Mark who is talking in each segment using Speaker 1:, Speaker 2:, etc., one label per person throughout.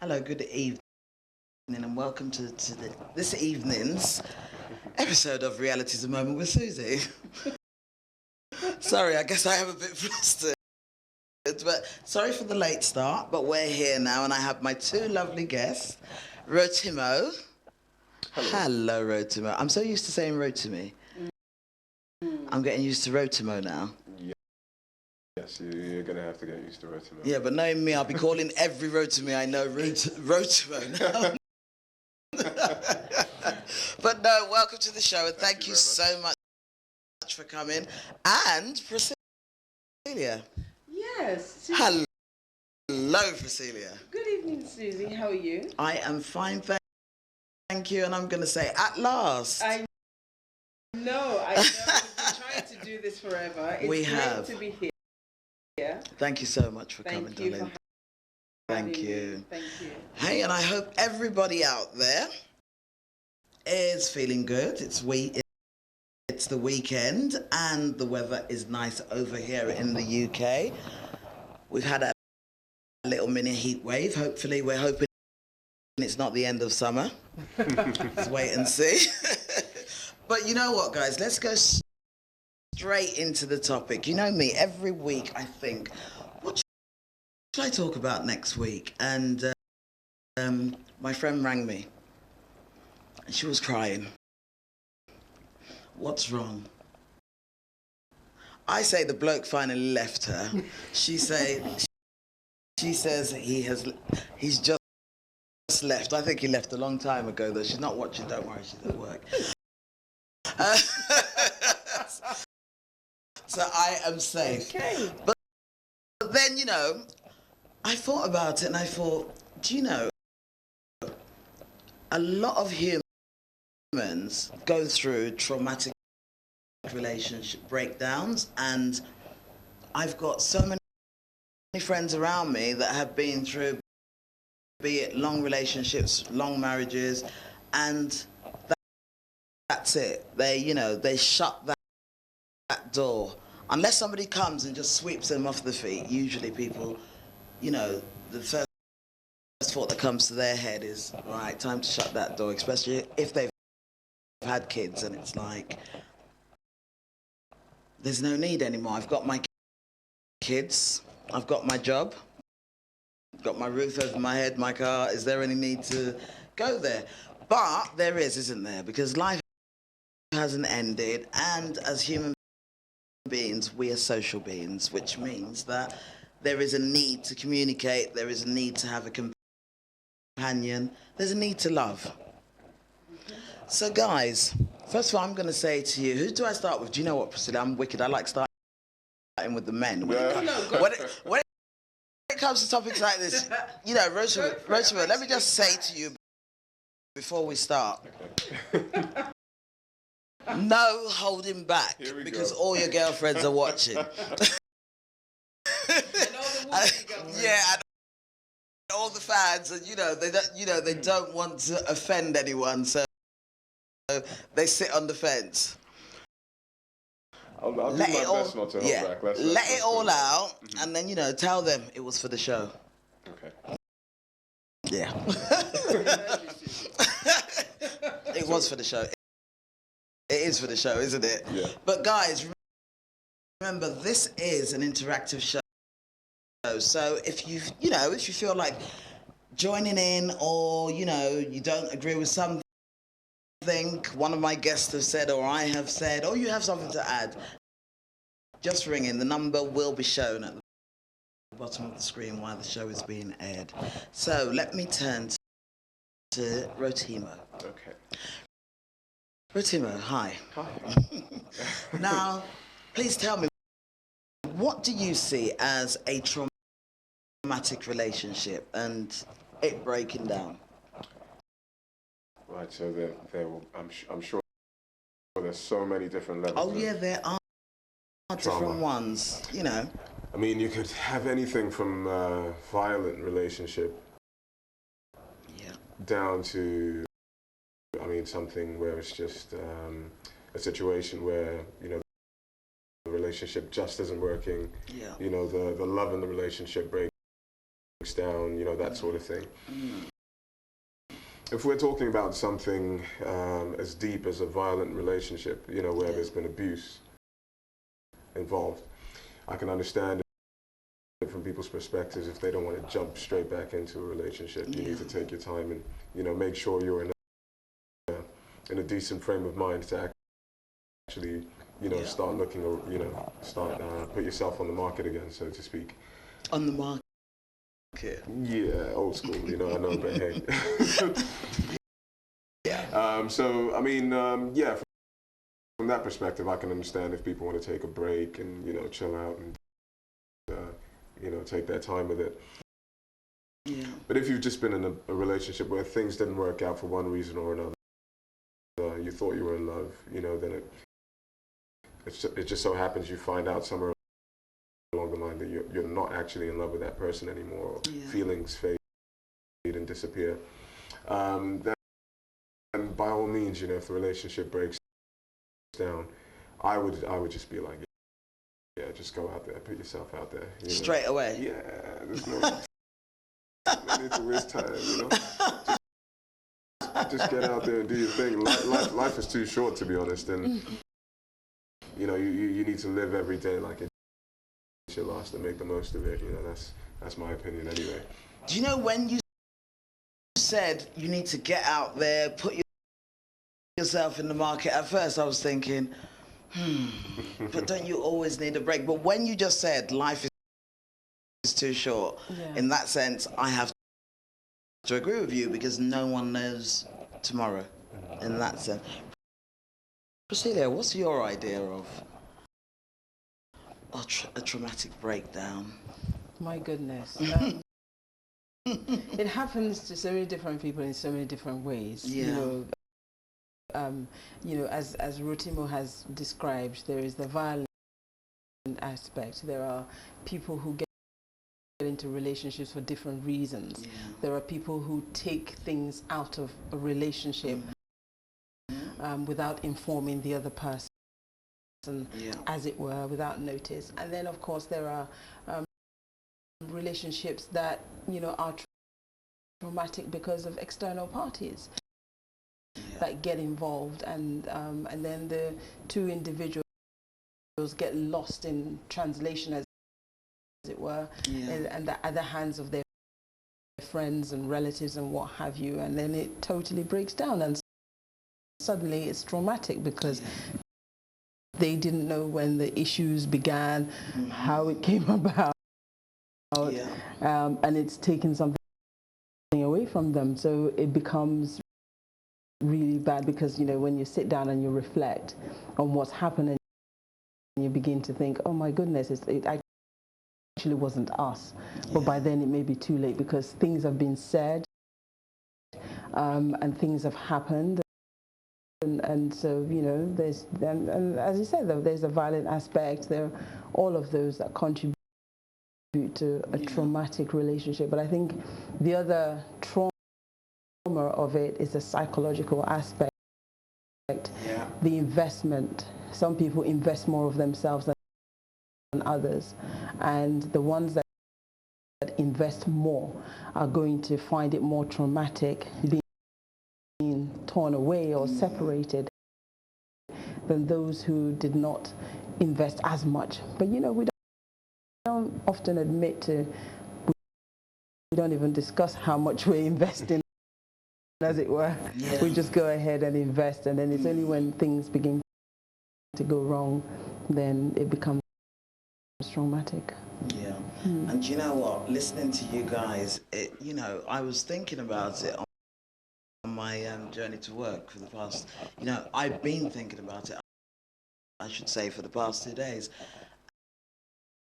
Speaker 1: Hello, good evening, and welcome to this evening's episode of Reality's a Moment with Susie. Sorry, I guess I am a bit flustered, but sorry for the late start, but we're here now, and I have my two lovely guests, Rotimo. Hello, Rotimo. I'm so used to saying Rotimi. I'm getting used to Rotimo now.
Speaker 2: Yes, you're going to have to get used to Rotimo.
Speaker 1: Yeah, but knowing me, I'll be calling every Rotimi I know Rotimo now. But no, welcome to the show, and thank you so much for coming. And Priscilla.
Speaker 3: Yes.
Speaker 1: Hello, Priscilla.
Speaker 3: Good evening, Susie. How are you?
Speaker 1: I am fine, thank you. And I'm going to say, at last.
Speaker 3: I know. We've been trying to do this forever. It's great to be here. Yeah.
Speaker 1: Thank you so much for coming, darling. Thank you.
Speaker 3: Thank you.
Speaker 1: Hey, and I hope everybody out there is feeling good. It's the weekend, and the weather is nice over here in the UK. We've had a little mini heat wave. Hopefully, we're hoping it's not the end of summer. Let's wait and see. But you know what, guys? Let's go straight into the topic. You know me, every week I think, what should I talk about next week? And my friend rang me, and she was crying. What's wrong? I say the bloke finally left her. She says he's just left. I think he left a long time ago, though. She's not watching. Don't worry, she's at work. So I am safe.
Speaker 3: Okay.
Speaker 1: But then, you know, I thought about it, and I thought, do you know, a lot of humans go through traumatic relationship breakdowns, and I've got so many friends around me that have been through, be it long relationships, long marriages, and that's it. They shut that door. Unless somebody comes and just sweeps them off the feet, usually people, the first thought that comes to their head is, right, time to shut that door, especially if they've had kids, and it's like, there's no need anymore. I've got my kids, I've got my job, I've got my roof over my head, my car. Is there any need to go there? But there is, isn't there? Because life hasn't ended, and as human beings, we are social beings, which means that there is a need to communicate, there is a need to have a companion, there's a need to love. So guys, first of all, I'm going to say to you, who do I start with? Do you know what, Priscilla? I'm wicked. I like starting with the men. When it comes to topics like this, Rotimo, let me just say to you before we start, no holding back, because all your girlfriends are watching. Yeah, and all the fans, and they don't want to offend anyone, so they sit on the fence.
Speaker 2: I'll do my best not to hold back.
Speaker 1: Let it all out, and then tell them it was for the show.
Speaker 2: Okay.
Speaker 1: Yeah. It was for the show. It is for the show, isn't it?
Speaker 2: Yeah.
Speaker 1: But guys, remember, this is an interactive show. So if you feel like joining in, or you don't agree with something one of my guests have said, or I have said, or you have something to add, just ring in. The number will be shown at the bottom of the screen while the show is being aired. So let me turn to Rotimo.
Speaker 2: Okay.
Speaker 1: Rotimo, hi.
Speaker 2: Hi.
Speaker 1: Now, please tell me, what do you see as a traumatic relationship and it breaking down?
Speaker 2: Right, so I'm sure there's so many different levels.
Speaker 1: Oh yeah, there are different ones,
Speaker 2: I mean, you could have anything from a violent relationship down to, something where it's just a situation where, the relationship just isn't working.
Speaker 1: Yeah.
Speaker 2: The love in the relationship breaks down, that sort of thing. If we're talking about something as deep as a violent relationship, where there's been abuse involved, I can understand it from people's perspectives if they don't want to jump straight back into a relationship. You need to take your time and, make sure you're in a decent frame of mind to actually, start looking, or, put yourself on the market again, so to speak.
Speaker 1: On the market?
Speaker 2: Yeah, old school, I know, but hey.
Speaker 1: Yeah.
Speaker 2: So, I mean, from that perspective, I can understand if people want to take a break and, chill out and, take their time with it.
Speaker 1: Yeah.
Speaker 2: But if you've just been in a relationship where things didn't work out for one reason or another, you thought you were in love, then it just so happens you find out somewhere along the line that you're not actually in love with that person anymore, or feelings fade and disappear. And by all means, if the relationship breaks down, I would just be like, yeah, just go out there, put yourself out there.
Speaker 1: Straight away?
Speaker 2: Yeah, there's no need to waste time, Just get out there and do your thing. Life is too short, to be honest, and you need to live every day like it's your last and make the most of it. That's my opinion anyway.
Speaker 1: Do you know when you said you need to get out there, put yourself in the market? At first, I was thinking, but don't you always need a break? But when you just said life is too short, in that sense, I have to agree with you, because no one knows tomorrow. In that sense, Priscilla, what's your idea of a traumatic breakdown?
Speaker 3: My goodness. It happens to so many different people in so many different ways.
Speaker 1: Yeah.
Speaker 3: As Rotimo has described, there is the violent aspect. There are people who get into relationships for different reasons.
Speaker 1: Yeah.
Speaker 3: There are people who take things out of a relationship without informing the other person, as it were, without notice. And then, of course, there are relationships that are traumatic because of external parties that get involved, and then the two individuals get lost in translation, as it were, and at the hands of their friends and relatives and what have you, and then it totally breaks down, and suddenly it's traumatic because they didn't know when the issues began, how it came about, and it's taken something away from them. So it becomes really bad, because when you sit down and you reflect on what's happened, and you begin to think, oh my goodness, it actually wasn't us. But by then it may be too late, because things have been said and things have happened. And so, there's, and as you said, there's a violent aspect. There are all of those that contribute to a traumatic relationship. But I think the other trauma of it is the psychological aspect, the investment. Some people invest more of themselves than others, and the ones that invest more are going to find it more traumatic being torn away or separated than those who did not invest as much. But we don't often admit to, we don't even discuss how much we're investing, as it were. We just go ahead and invest, and then it's only when things begin to go wrong then it becomes traumatic.
Speaker 1: And you know what, listening to you guys, I was thinking about it on my journey to work for the past, I've been thinking about it, I should say, for the past 2 days.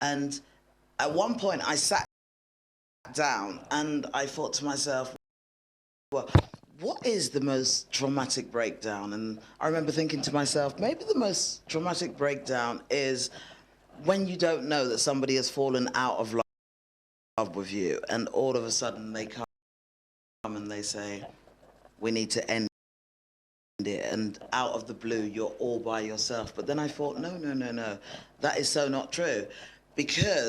Speaker 1: And at one point I sat down and I thought to myself, well, what is the most traumatic breakdown? And I remember thinking to myself, maybe the most traumatic breakdown is when you don't know that somebody has fallen out of love with you, and all of a sudden they come and they say, we need to end it, and out of the blue you're all by yourself. But then I thought, no, that is so not true, because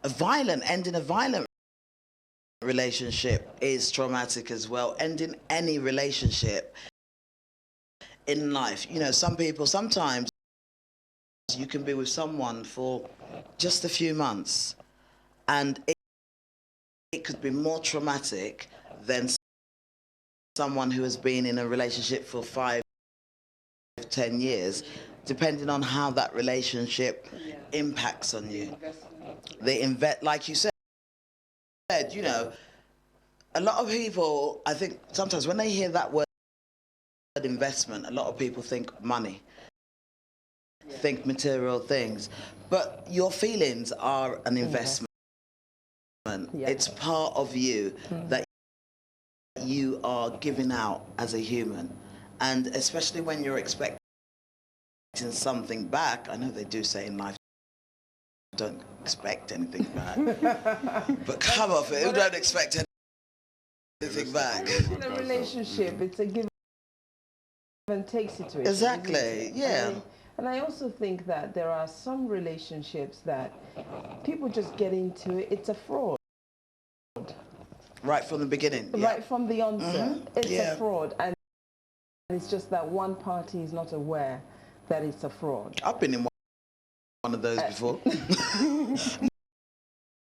Speaker 1: ending a violent relationship is traumatic as well. Ending any relationship in life. You know, sometimes you can be with someone for just a few months, and it could be more traumatic than someone who has been in a relationship for 5, 10 years, depending on how that relationship impacts on you. Like you said, you know, a lot of people, I think sometimes when they hear that word investment, a lot of people think money, think material things, but your feelings are an investment. It's part of you that you are giving out as a human, and especially when you're expecting something back. I know they do say in life, don't expect anything back, but come off it, don't expect anything back.
Speaker 3: In a relationship, it's a give and take situation.
Speaker 1: Exactly, yeah.
Speaker 3: And I also think that there are some relationships that people just get into it. It's a fraud.
Speaker 1: Right from the beginning.
Speaker 3: Right from the onset. It's
Speaker 1: Yeah.
Speaker 3: a fraud. And it's just that one party is not aware that it's a fraud.
Speaker 1: I've been in one of those before.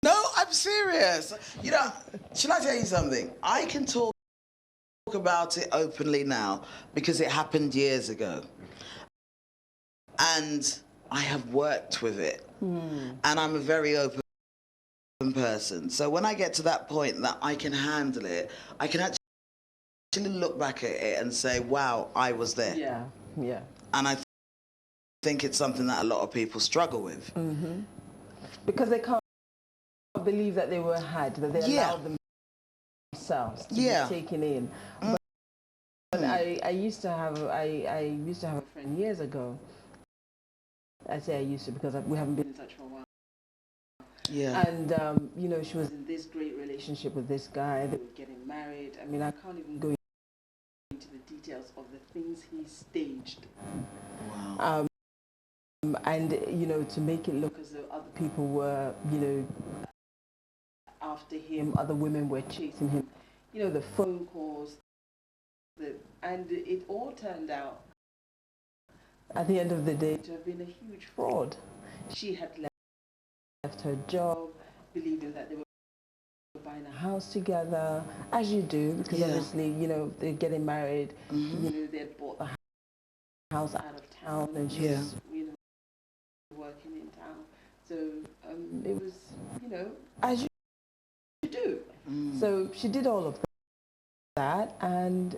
Speaker 1: No, I'm serious. You know, should I tell you something? I can talk about it openly now because it happened years ago. And I have worked with it. And I'm a very open person. So when I get to that point that I can handle it, I can actually look back at it and say, wow, I was there.
Speaker 3: Yeah, yeah.
Speaker 1: And I think it's something that a lot of people struggle with.
Speaker 3: Because they can't believe that they were had, that they allowed themselves to be taken in. But I used to have a friend years ago. I say I used to because we haven't been in touch for a while.
Speaker 1: Yeah.
Speaker 3: And you know, she was in this great relationship with this guy. They were getting married. I mean, I can't even go into the details of the things he staged.
Speaker 1: Wow.
Speaker 3: And you know, to make it look as though other people were, you know, after him, other women were chasing him. You know, the phone calls, and it all turned out, at the end of the day, to have been a huge fraud. She had left her job, believing that they were buying a house together, as you do, because obviously, you know, they're getting married. You know, they had bought the house out of town, and she was, you know, working in town. So it was, you know, as you do. So she did all of that, and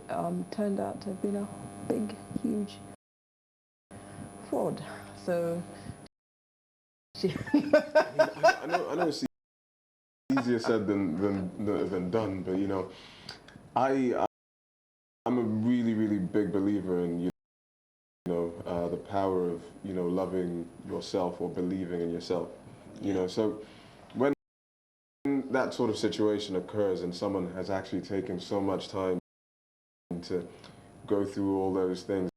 Speaker 3: turned out to have been a big, huge fraud. So she
Speaker 2: I know it's easier said than done, but you know, I'm a really, really big believer in the power of loving yourself or believing in yourself. You know, so when that sort of situation occurs and someone has actually taken so much time to go through all those things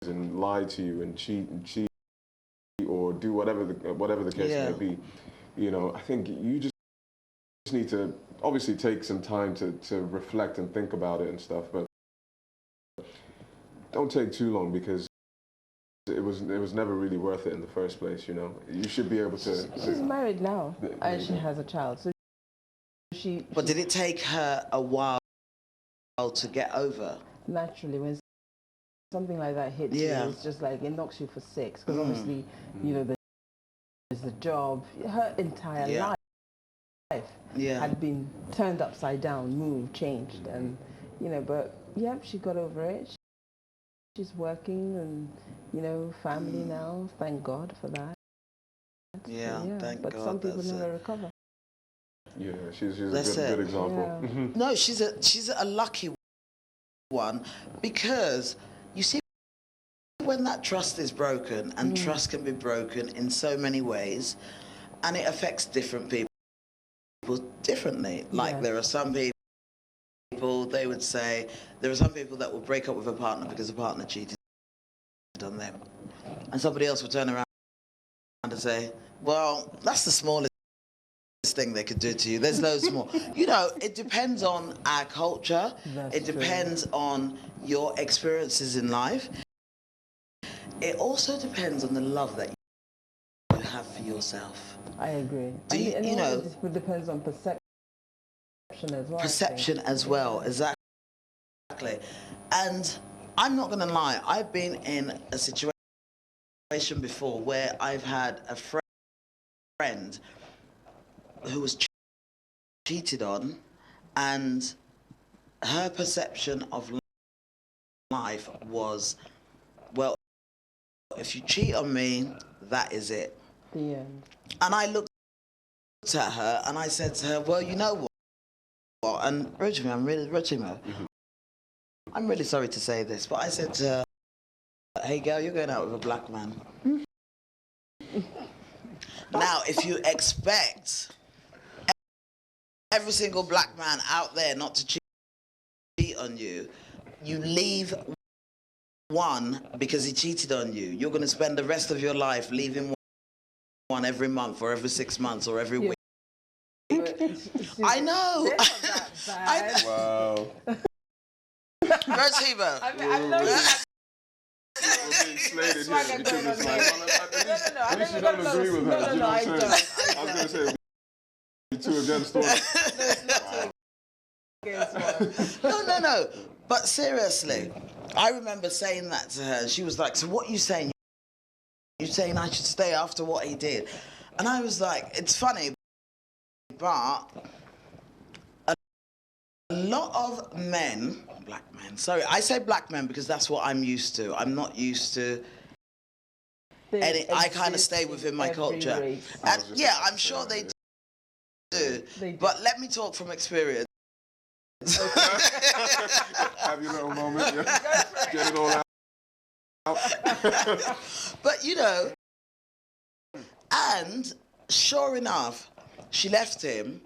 Speaker 2: and lie to you and cheat or do whatever the case may be, you know, I think you just need to obviously take some time to reflect and think about it and stuff, but don't take too long because it was never really worth it in the first place. You know, you should be able to.
Speaker 3: She's married now and she has a child, so she.
Speaker 1: But did it take her a while to get over?
Speaker 3: Naturally, when something like that hits you, it's just like it knocks you for six. Because obviously, you know, there's the job. Her entire life had been turned upside down, moved, changed, and you know. But she got over it. She's working and, you know, family now. Thank God for that.
Speaker 1: Thank
Speaker 3: but
Speaker 1: God.
Speaker 3: Some people never recover.
Speaker 2: Yeah, she's a good example.
Speaker 3: Yeah.
Speaker 1: No, she's a lucky one, because you see, when that trust is broken, and trust can be broken in so many ways, and it affects different people differently. Like there are some people, they would say, there are some people that will break up with a partner because the partner cheated on them. And somebody else will turn around and say, well, that's the smallest thing they could do to you. There's loads more. You know, it depends on our culture. It depends on your experiences in life. It also depends on the love that you have for yourself.
Speaker 3: I agree.
Speaker 1: And you know,
Speaker 3: it depends on perception as well.
Speaker 1: Perception as well, exactly. And I'm not going to lie, I've been in a situation before where I've had a friend who was cheated on, and her perception of life was, well, if you cheat on me, that is it.
Speaker 3: The end.
Speaker 1: And I looked at her and I said to her, well, you know what? And Rotimo, I'm really sorry to say this, but I said to her, hey girl, you're going out with a black man. Now, if you expect every single black man out there not to cheat on you, you leave one because he cheated on you. You're going to spend the rest of your life leaving one every month or every 6 months or every week. I know.
Speaker 2: Wow.
Speaker 1: Rotimo.
Speaker 3: I know.
Speaker 2: We're being slated here because it's like, at least you don't agree with her.
Speaker 3: No,
Speaker 2: You know
Speaker 3: I
Speaker 2: what I'm saying? I was going to say, two against one.
Speaker 1: No. But seriously, I remember saying that to her. She was like, so what are you saying? You're saying I should stay after what he did? And I was like, it's funny, but a lot of men, black men, sorry, I say black men because that's what I'm used to. I'm not used to I kind of stay within my culture. And yeah, I'm sure they do. But let me talk from experience.
Speaker 2: Have your little moment, yeah. Get it all out.
Speaker 1: But you know, and sure enough, she left him.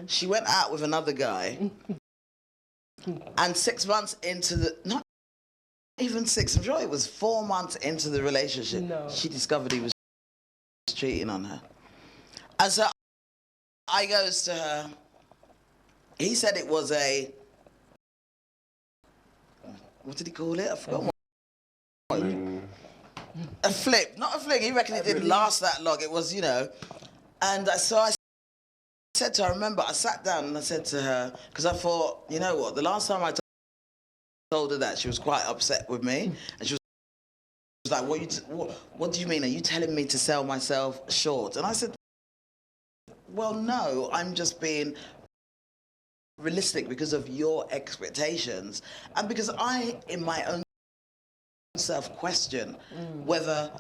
Speaker 1: She went out with another guy. And 6 months into the, not even 6, I'm sure it was 4 months into the relationship, she discovered he was cheating on her. And so I goes to her, he said it was a, what did he call it? I forgot what. A flip, not a fling. He reckoned it didn't last that long. It was, you know. And so I said to her, I remember I sat down and I said to her, because I thought, you know what, the last time I told her that, she was quite upset with me. And she was like, what do you mean? Are you telling me to sell myself short? And I said, well, no, I'm just being realistic because of your expectations. And because I, in my own self, question whether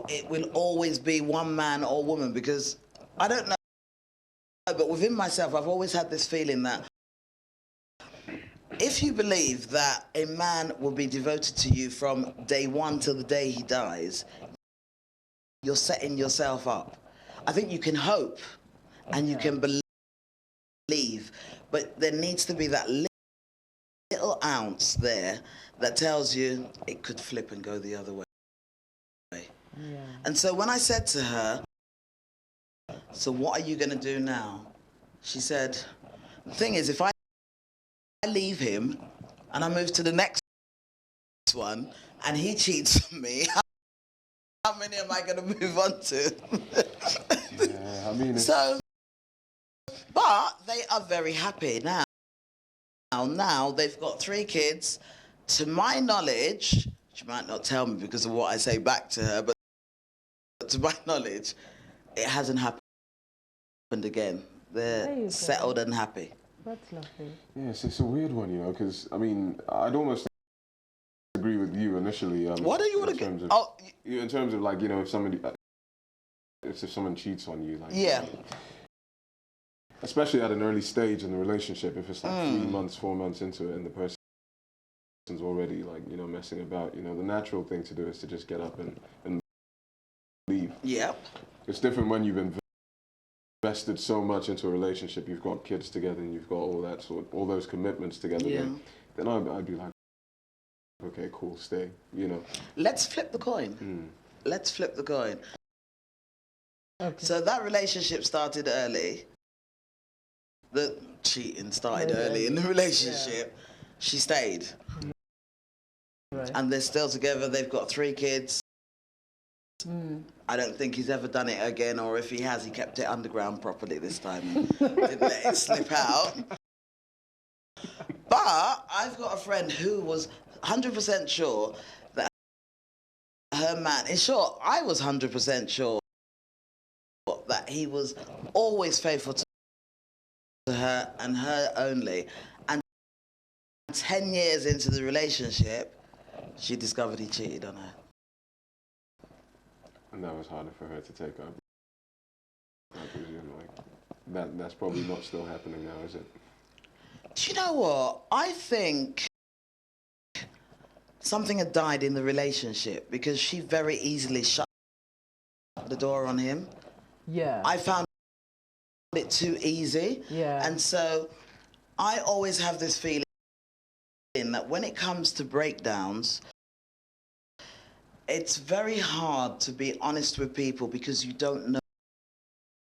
Speaker 1: it will always be one man or woman, because I don't know, but within myself I've always had this feeling that if you believe that a man will be devoted to you from day one till the day he dies, you're setting yourself up. I think you can hope and you can believe, but there needs to be that little ounce there that tells you it could flip and go the other way. Yeah. And so when I said to her, so what are you going to do now? She said, the thing is, if I leave him and I move to the next one and he cheats on me, how many am I going to move on to?
Speaker 2: Yeah, I mean,
Speaker 1: so, but they are very happy now. Now they've got 3 kids. To my knowledge, she might not tell me because of what I say back to her, but to my knowledge, it hasn't happened again. They're settled and happy.
Speaker 3: That's lovely.
Speaker 2: Yes, it's a weird one, you know, because, I mean, I'd almost agree with you initially.
Speaker 1: What do you want to get?
Speaker 2: In terms of, like, you know, if someone cheats on you, like,
Speaker 1: yeah.
Speaker 2: Especially at an early stage in the relationship, if it's like 3 months, 4 months into it and the person's already, like, you know, messing about, you know, the natural thing to do is to just get up and leave.
Speaker 1: Yep.
Speaker 2: It's different when you've invested so much into a relationship, you've got kids together and you've got all those commitments together.
Speaker 1: Yeah.
Speaker 2: Then I'd be like, okay, cool, stay, you know.
Speaker 1: Let's flip the coin. Let's flip the coin.
Speaker 3: Okay.
Speaker 1: So that relationship started early. The cheating started early in the relationship. Yeah. She stayed. Right. And they're still together. They've got 3 kids. I don't think he's ever done it again, or if he has, he kept it underground properly this time and didn't let it slip out. But I've got a friend who was 100% sure that her man, in short, I was 100% sure that he was always faithful to her and her only. And 10 years into the relationship, she discovered he cheated on her.
Speaker 2: And that was harder for her to take up. I presume, like, that's probably not still happening now, is it?
Speaker 1: Do you know what? I think something had died in the relationship because she very easily shut the door on him.
Speaker 3: Yeah.
Speaker 1: I found it too easy.
Speaker 3: Yeah.
Speaker 1: And so I always have this feeling that when it comes to breakdowns, it's very hard to be honest with people because you don't know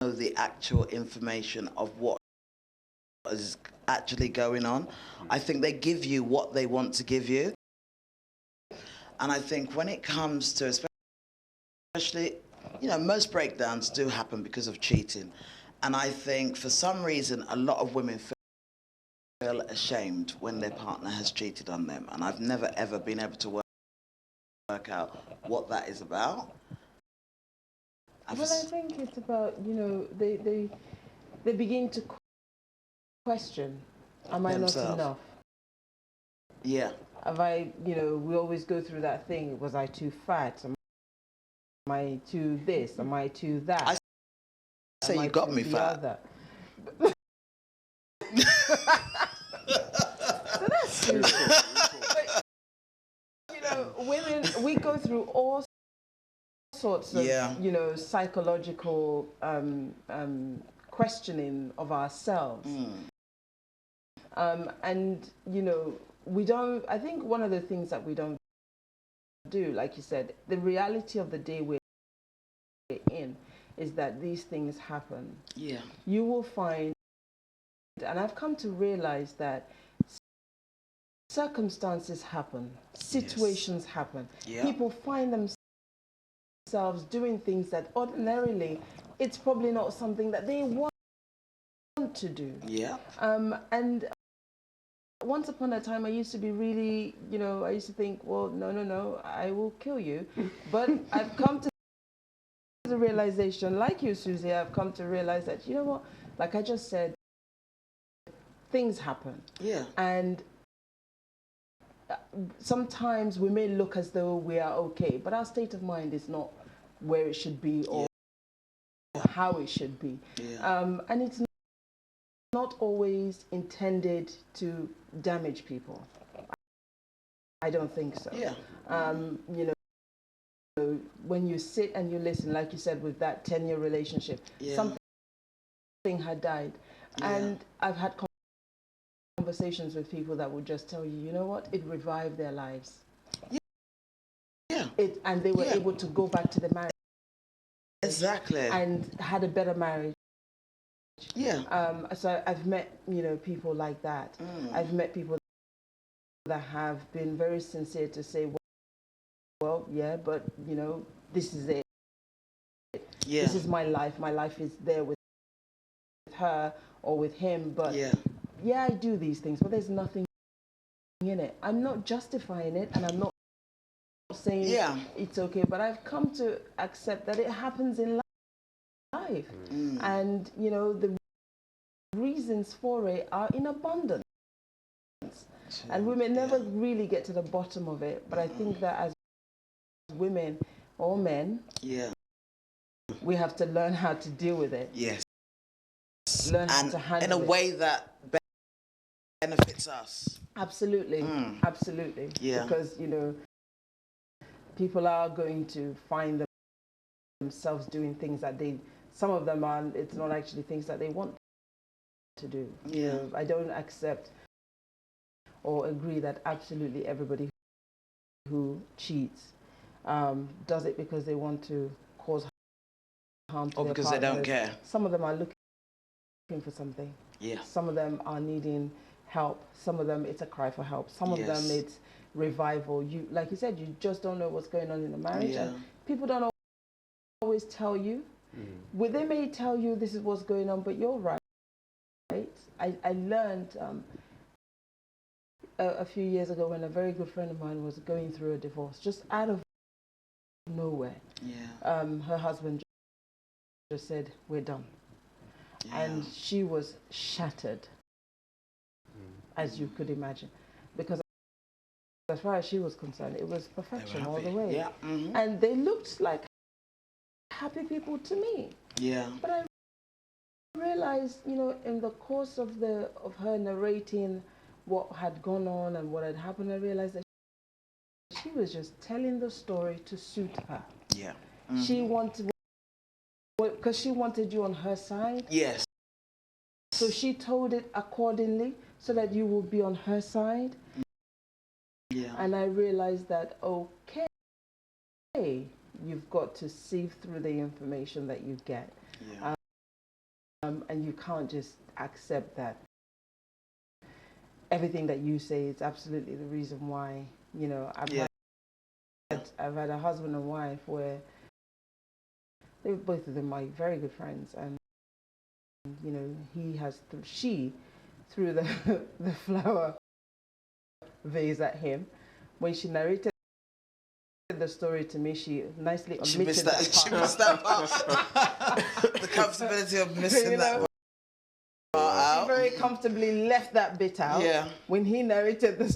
Speaker 1: the actual information of what is actually going on. I think they give you what they want to give you. And I think when it comes to, especially, you know, most breakdowns do happen because of cheating. And I think for some reason, a lot of women feel ashamed when their partner has cheated on them. And I've never, ever been able to work out what that is about.
Speaker 3: Well, I think it's about, you know, they begin to question, am I not enough?
Speaker 1: Yeah.
Speaker 3: Have I, you know, we always go through that thing, was I too fat? Am I too this? Am I too that?
Speaker 1: I say you got me fat.
Speaker 3: So that's true. But, you know, women, we go through all sorts of, you know, psychological questioning of ourselves. And, you know, we don't, I think one of the things that we don't do, like you said, the reality of the day we're in is that these things happen.
Speaker 1: Yeah.
Speaker 3: You will find, and I've come to realize that circumstances happen, situations happen. Yeah. People find themselves doing things that ordinarily it's probably not something that they want to do.
Speaker 1: Yeah.
Speaker 3: And once upon a time, I used to be really, you know, I used to think, well, no, I will kill you. But I've come to the realization, like you, Susie, I've come to realize that, you know what, like I just said, things happen.
Speaker 1: Yeah.
Speaker 3: And sometimes we may look as though we are okay, but our state of mind is not where it should be or how it should be. Yeah. And it's not always intended to damage people. I don't think so.
Speaker 1: Yeah.
Speaker 3: You know, when you sit and you listen, like you said, with that 10-year relationship, something had died. And I've had conversations with people that would just tell you, you know what, it revived their lives.
Speaker 1: Yeah.
Speaker 3: And they were able to go back to the marriage.
Speaker 1: Exactly.
Speaker 3: And had a better marriage.
Speaker 1: Yeah.
Speaker 3: So I've met, you know, people like that. I've met people that have been very sincere to say, well, yeah, but, you know, this is it. Yeah. This is my life. My life is there with her or with him. But yeah, I do these things, but there's nothing in it. I'm not justifying it, and I'm not saying it's okay, but I've come to accept that it happens in life. And, you know, the reasons for it are in abundance. And women never really get to the bottom of it, but I think that as women or men, we have to learn how to deal with it.
Speaker 1: Yes.
Speaker 3: Learn how to handle it
Speaker 1: in a way that benefits us.
Speaker 3: Absolutely. Absolutely. Yeah. Because, you know, people are going to find themselves doing things that some of them are, it's not actually things that they want to do. Yeah. You know, I don't accept or agree that absolutely everybody who cheats does it because they want to cause calm to
Speaker 1: Or
Speaker 3: their
Speaker 1: because they don't
Speaker 3: partners.
Speaker 1: care.
Speaker 3: Some of them are looking for something.
Speaker 1: Yeah.
Speaker 3: Some of them are needing help. Some of them, it's a cry for help. Some of them,
Speaker 1: Yes.
Speaker 3: it's revival. You, like you said, you just don't know what's going on in the marriage.
Speaker 1: Yeah.
Speaker 3: And people don't always tell you. Well, they may tell you this is what's going on, but you're right. I learned a few years ago when a very good friend of mine was going through a divorce, just out of nowhere.
Speaker 1: Yeah.
Speaker 3: Her husband just said, "We're done."
Speaker 1: Yeah.
Speaker 3: And she was shattered, as you could imagine, because as far as she was concerned, it was perfection all the way.
Speaker 1: Yeah. Mm-hmm.
Speaker 3: And they looked like happy people to me.
Speaker 1: Yeah.
Speaker 3: But I realized, you know, in the course of her narrating what had gone on and what had happened, I realized that she was just telling the story to suit her.
Speaker 1: Yeah. Mm-hmm.
Speaker 3: She wanted, because she wanted you on her side.
Speaker 1: Yes.
Speaker 3: So she told it accordingly so that you will be on her side.
Speaker 1: Yeah.
Speaker 3: And I realized that, okay, you've got to sieve through the information that you get.
Speaker 1: Yeah.
Speaker 3: And you can't just accept that everything that you say is absolutely the reason why, you know, I've had a husband and wife where both of them are very good friends, and you know, she threw the flower vase at him. When she narrated the story to me, she nicely omitted
Speaker 1: She missed that. She missed that part. The comfortability of missing
Speaker 3: You know,
Speaker 1: that part out.
Speaker 3: She very comfortably left that bit out.
Speaker 1: Yeah.
Speaker 3: When he narrated the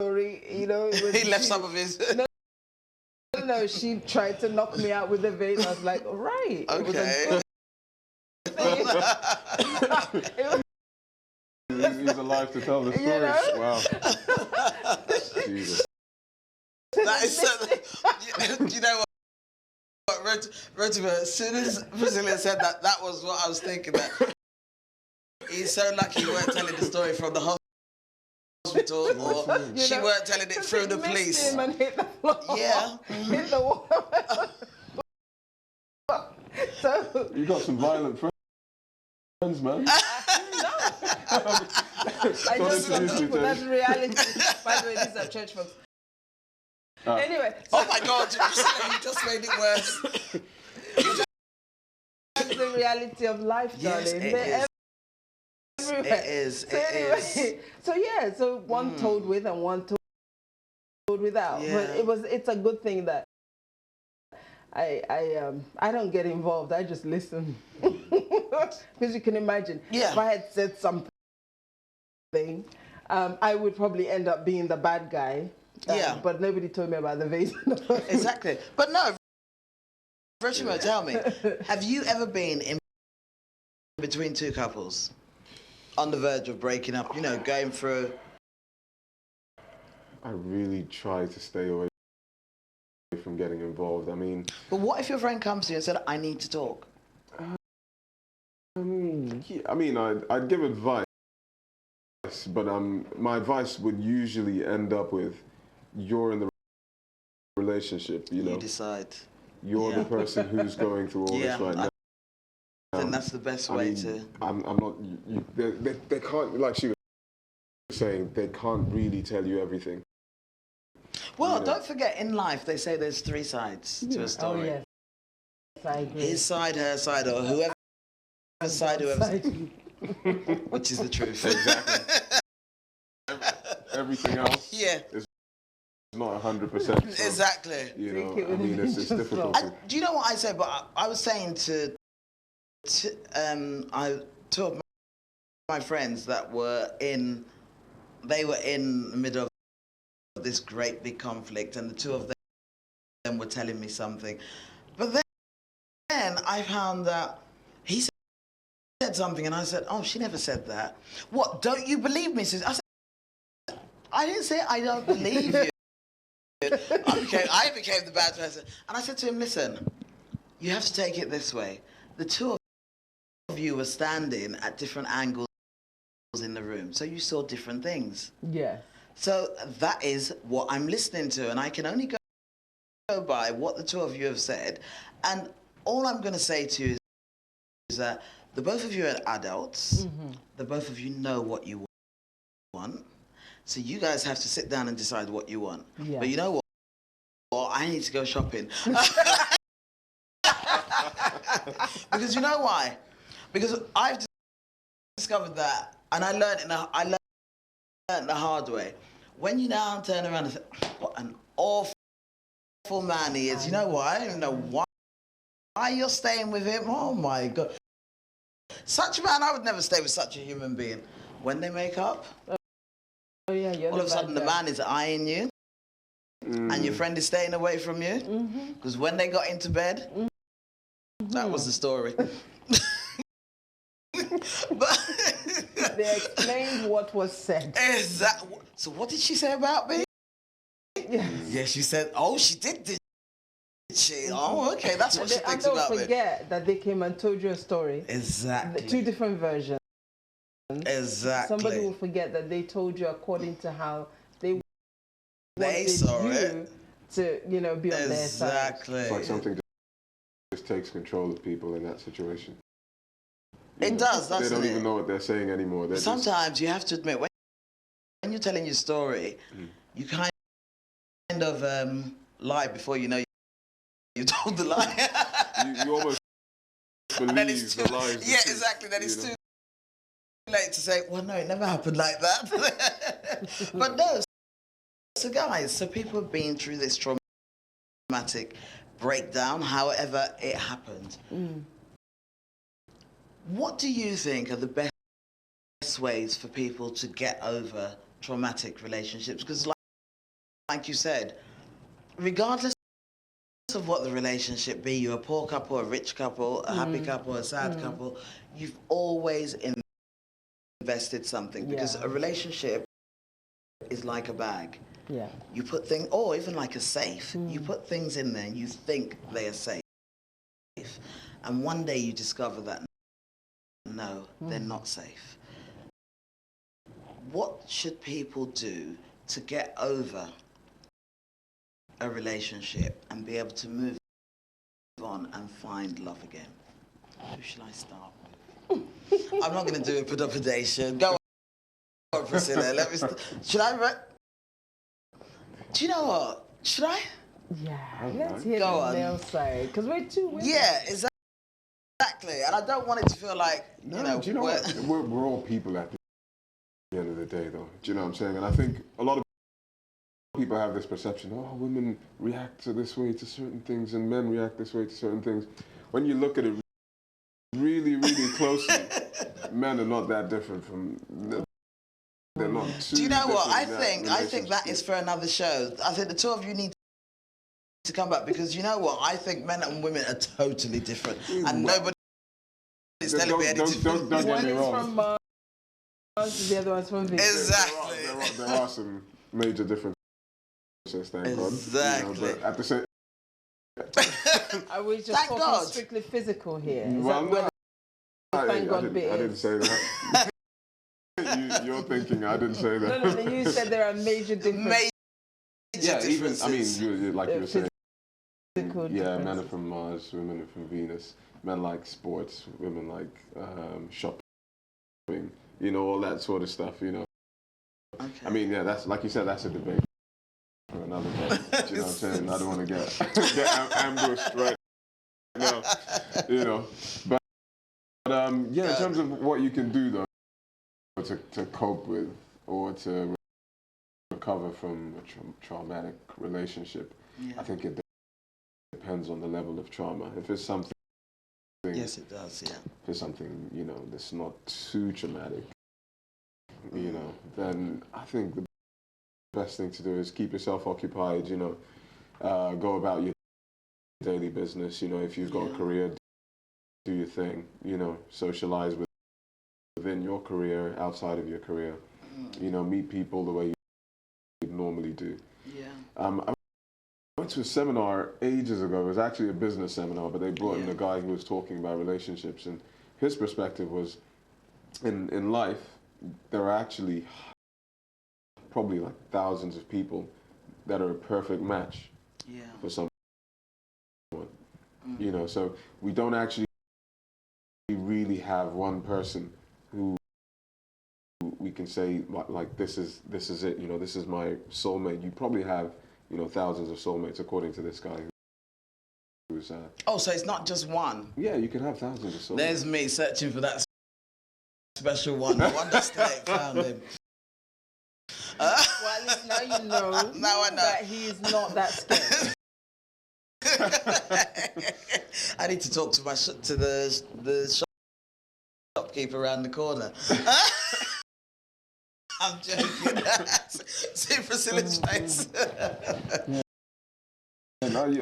Speaker 3: story, you know, it was,
Speaker 1: He left some of his.
Speaker 3: No, she tried to knock me out with the vase. I was like, all right.
Speaker 1: Okay.
Speaker 2: He's alive to tell the story.
Speaker 3: You know?
Speaker 2: Wow. Jesus.
Speaker 1: That is so. You know what? Rotimer, as soon as Priscilla said that, that was what I was thinking. That he's so lucky you weren't telling the story from the hospital, or she weren't telling it through the police.
Speaker 3: Him and hit the floor.
Speaker 1: Yeah.
Speaker 3: Hit the wall. So
Speaker 2: You got some violent friends, man.
Speaker 3: I just love people. That's reality. By the way, these are church folks. Anyway.
Speaker 1: Oh my God, you just made it worse.
Speaker 3: That's the reality of life,
Speaker 1: Yes,
Speaker 3: darling.
Speaker 1: it
Speaker 3: They're
Speaker 1: is.
Speaker 3: everywhere.
Speaker 1: It is.
Speaker 3: So anyway, so yeah, so one told with and one told without.
Speaker 1: Yeah.
Speaker 3: But it's a good thing that I don't get involved. I just listen. Because you can imagine,
Speaker 1: Yeah.
Speaker 3: if I had said something, I would probably end up being the bad guy.
Speaker 1: Yeah.
Speaker 3: But nobody told me about the vase.
Speaker 1: Exactly. But no, Rotimer, tell me, have you ever been in between two couples, on the verge of breaking up? You know, going through.
Speaker 2: I really try to stay away from getting involved. I mean,
Speaker 1: But what if your friend comes to you and said, "I need to talk"?
Speaker 2: yeah, I mean, I'd give advice, but my advice would usually end up with, you're in the relationship, you know.
Speaker 1: You decide.
Speaker 2: You're the person who's going through all this right now.
Speaker 1: I think that's the best way to.
Speaker 2: I'm not. They can't, like she was saying, they can't really tell you everything.
Speaker 1: Well,
Speaker 2: You know.
Speaker 1: don't forget, in life they say there's three sides to a story.
Speaker 3: Oh, yes. I agree.
Speaker 1: His side, her side, or whoever's side, whoever's. Which is the truth.
Speaker 2: Exactly. Everything else
Speaker 1: Yeah.
Speaker 2: is not 100%.
Speaker 1: Exactly.
Speaker 2: You know,
Speaker 3: Take it
Speaker 2: I
Speaker 3: with
Speaker 2: mean,
Speaker 3: a
Speaker 2: it's
Speaker 3: pinch of
Speaker 2: difficult.
Speaker 3: salt.
Speaker 1: Do you know what I said? But I was saying to two of my friends that were in the middle of this great big conflict, and the two of them were telling me something. But then I found that he said something, and I said, "Oh, she never said that." What? Don't you believe me? I said, "I didn't say I don't believe you." I became the bad person. And I said to him, "Listen, you have to take it this way. The two of you were standing at different angles in the room, so you saw different things.
Speaker 3: Yeah.
Speaker 1: So that is what I'm listening to, and I can only go by what the two of you have said. And all I'm going to say to you is that the both of you are adults. The both of you know what you want. So you guys have to sit down and decide what you want.
Speaker 3: Yeah.
Speaker 1: But you know what? Well, I need to go shopping. Because you know why? Because I've discovered that, and I learned the hard way. When you now turn around and say, what an awful man he is. You know why? I don't even know why you're staying with him. Oh my God. Such a man, I would never stay with such a human being. When they make up,
Speaker 3: Oh yeah, you're
Speaker 1: all of a sudden the man is eyeing you, and your friend is staying away from you. Because when they got into bed, that was the story. But
Speaker 3: they explained what was said.
Speaker 1: So what did she say about me?
Speaker 3: Yes.
Speaker 1: Yeah, she said, oh, she did she? Oh, okay, that's what she thinks about me.
Speaker 3: Don't forget that they came and told you a story.
Speaker 1: Exactly.
Speaker 3: Two different versions.
Speaker 1: Exactly.
Speaker 3: Somebody will forget that they told you according to how they wanted
Speaker 1: saw
Speaker 3: you
Speaker 1: it.
Speaker 3: to, be on their side.
Speaker 1: Exactly.
Speaker 2: It's like something just takes control of people in that situation.
Speaker 1: It does, doesn't it?
Speaker 2: They don't even know what they're saying anymore. They're
Speaker 1: Sometimes you have to admit, when you're telling your story, you kind of lie before you know you told the lie.
Speaker 2: you almost believe the lies.
Speaker 1: Yeah, exactly. Then it's too late to say, well, no, it never happened like that. But no. So guys, so people have been through this traumatic breakdown, however it happened. What do you think are the best ways for people to get over traumatic relationships? Because like you said, regardless of what the relationship be, you're a poor couple, a rich couple, a happy couple, a sad couple, you've always invested something. Because a relationship is like a bag.
Speaker 3: Yeah.
Speaker 1: You put things, or even like a safe, you put things in there and you think they are safe. And one day you discover that no, they're not safe. What should people do to get over a relationship and be able to move on and find love again? Who should I start with? I'm not going to do a pedopedation. Go on, Priscilla. Let me should I? Do you know what? Should I?
Speaker 3: Yeah. Let's hear
Speaker 1: Go
Speaker 3: the
Speaker 1: on.
Speaker 3: male side, because we're two women.
Speaker 1: Yeah, exactly. And I don't want it to feel like,
Speaker 2: do you know what? We're all people at the end of the day, though. Do you know what I'm saying? And I think a lot of people have this perception, oh, women react to this way to certain things and men react this way to certain things. When you look at it really, really closely, men are not that different from... They're not too
Speaker 1: Do you know what? I
Speaker 2: different
Speaker 1: think that is for another show. I think the two of you need to come back, because you know what? I think men and women are totally different. And nobody is telling me any different.
Speaker 2: Don't get
Speaker 3: One
Speaker 2: me
Speaker 3: is
Speaker 2: wrong.
Speaker 3: from Mars, the other one's from Venus.
Speaker 1: Exactly.
Speaker 2: There are some major differences, thank God.
Speaker 1: Exactly.
Speaker 2: But at the same...
Speaker 3: Are we just
Speaker 1: Thank
Speaker 3: talking
Speaker 1: God.
Speaker 3: strictly physical here? Is
Speaker 2: Well,
Speaker 3: that where
Speaker 2: no,
Speaker 3: the thank God bit
Speaker 2: I didn't
Speaker 3: is?
Speaker 2: say that. You're thinking I didn't say that.
Speaker 3: No, you said there are major differences.
Speaker 2: Yeah, even, I mean, you like you were saying,
Speaker 3: Physical
Speaker 2: yeah, men are
Speaker 3: differences.
Speaker 2: from Mars, women are from Venus. Men like sports, women like shopping, all that sort of stuff,
Speaker 1: Okay.
Speaker 2: I mean, yeah, that's, like you said, that's a debate for another day. Do you know what I'm saying? I don't want to get ambushed right now, But yeah, in terms of what you can do, though, to cope with or to recover from a traumatic relationship, I think it depends on the level of trauma. If it's something...
Speaker 1: Yes, it does, yeah.
Speaker 2: If it's something, that's not too traumatic, then I think the best thing to do is keep yourself occupied, go about your daily business, if you've got a career, do your thing, socialize within your career, outside of your career, meet people the way you normally do.
Speaker 1: Yeah.
Speaker 2: I went to a seminar ages ago. It was actually a business seminar, but they brought in a guy who was talking about relationships, and his perspective was, in life, there are actually probably like thousands of people that are a perfect match for someone. You know, so we don't actually really have one person who we can say like this is it. You know, this is my soulmate. You probably have, you know, thousands of soulmates according to this guy. Who's
Speaker 1: Oh, so it's not just one.
Speaker 2: yeah, you can have thousands of soulmates.
Speaker 1: There's me searching for that special one. No wonder State found him.
Speaker 3: Well, at least now you know,
Speaker 1: Now I know
Speaker 3: that he is not that scared.
Speaker 1: I need to talk to the shopkeeper around the corner. I'm joking. See Priscilla's face.
Speaker 2: No, I mean,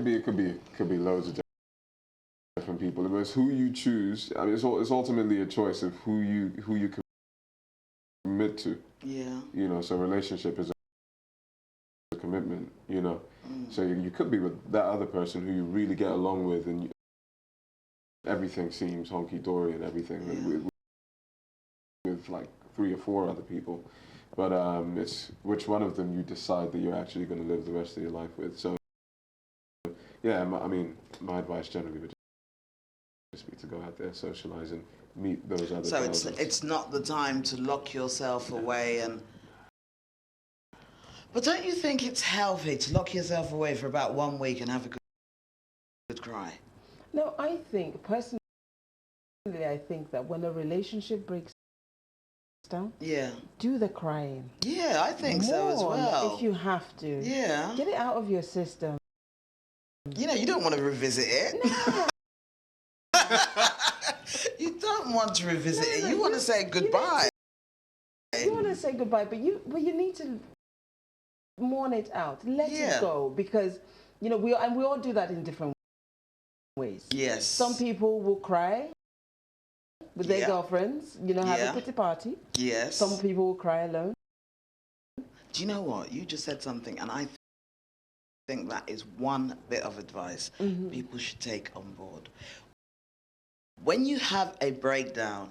Speaker 2: it could be loads of different people. It's who you choose. I mean, it's ultimately a choice of who you commit to.
Speaker 1: Yeah.
Speaker 2: You know, so relationship is a commitment. You know, so you could be with that other person who you really get along with, and everything seems honky dory and everything with like 3 or 4 other people, but it's which one of them you decide that you're actually going to live the rest of your life with. So. Yeah, I mean, my advice generally would just be to go out there, socialize, and meet those other.
Speaker 1: So it's not the time to lock yourself away and. But don't you think it's healthy to lock yourself away for about 1 week and have a good cry?
Speaker 3: No, I think personally, I think that when a relationship breaks down, do the crying.
Speaker 1: Yeah, I think so as well.
Speaker 3: If you have to, get it out of your system.
Speaker 1: You know, you don't want to revisit it.
Speaker 3: No.
Speaker 1: You don't want to revisit it. You want to say goodbye.
Speaker 3: You want to say goodbye, but you need to mourn it out. Let it go, because you know we all do that in different ways.
Speaker 1: Yes.
Speaker 3: Some people will cry with their girlfriends. You know, have a pretty party.
Speaker 1: Yes.
Speaker 3: Some people will cry alone.
Speaker 1: Do you know what? You just said something, and I think that is one bit of advice people should take on board. When you have a breakdown,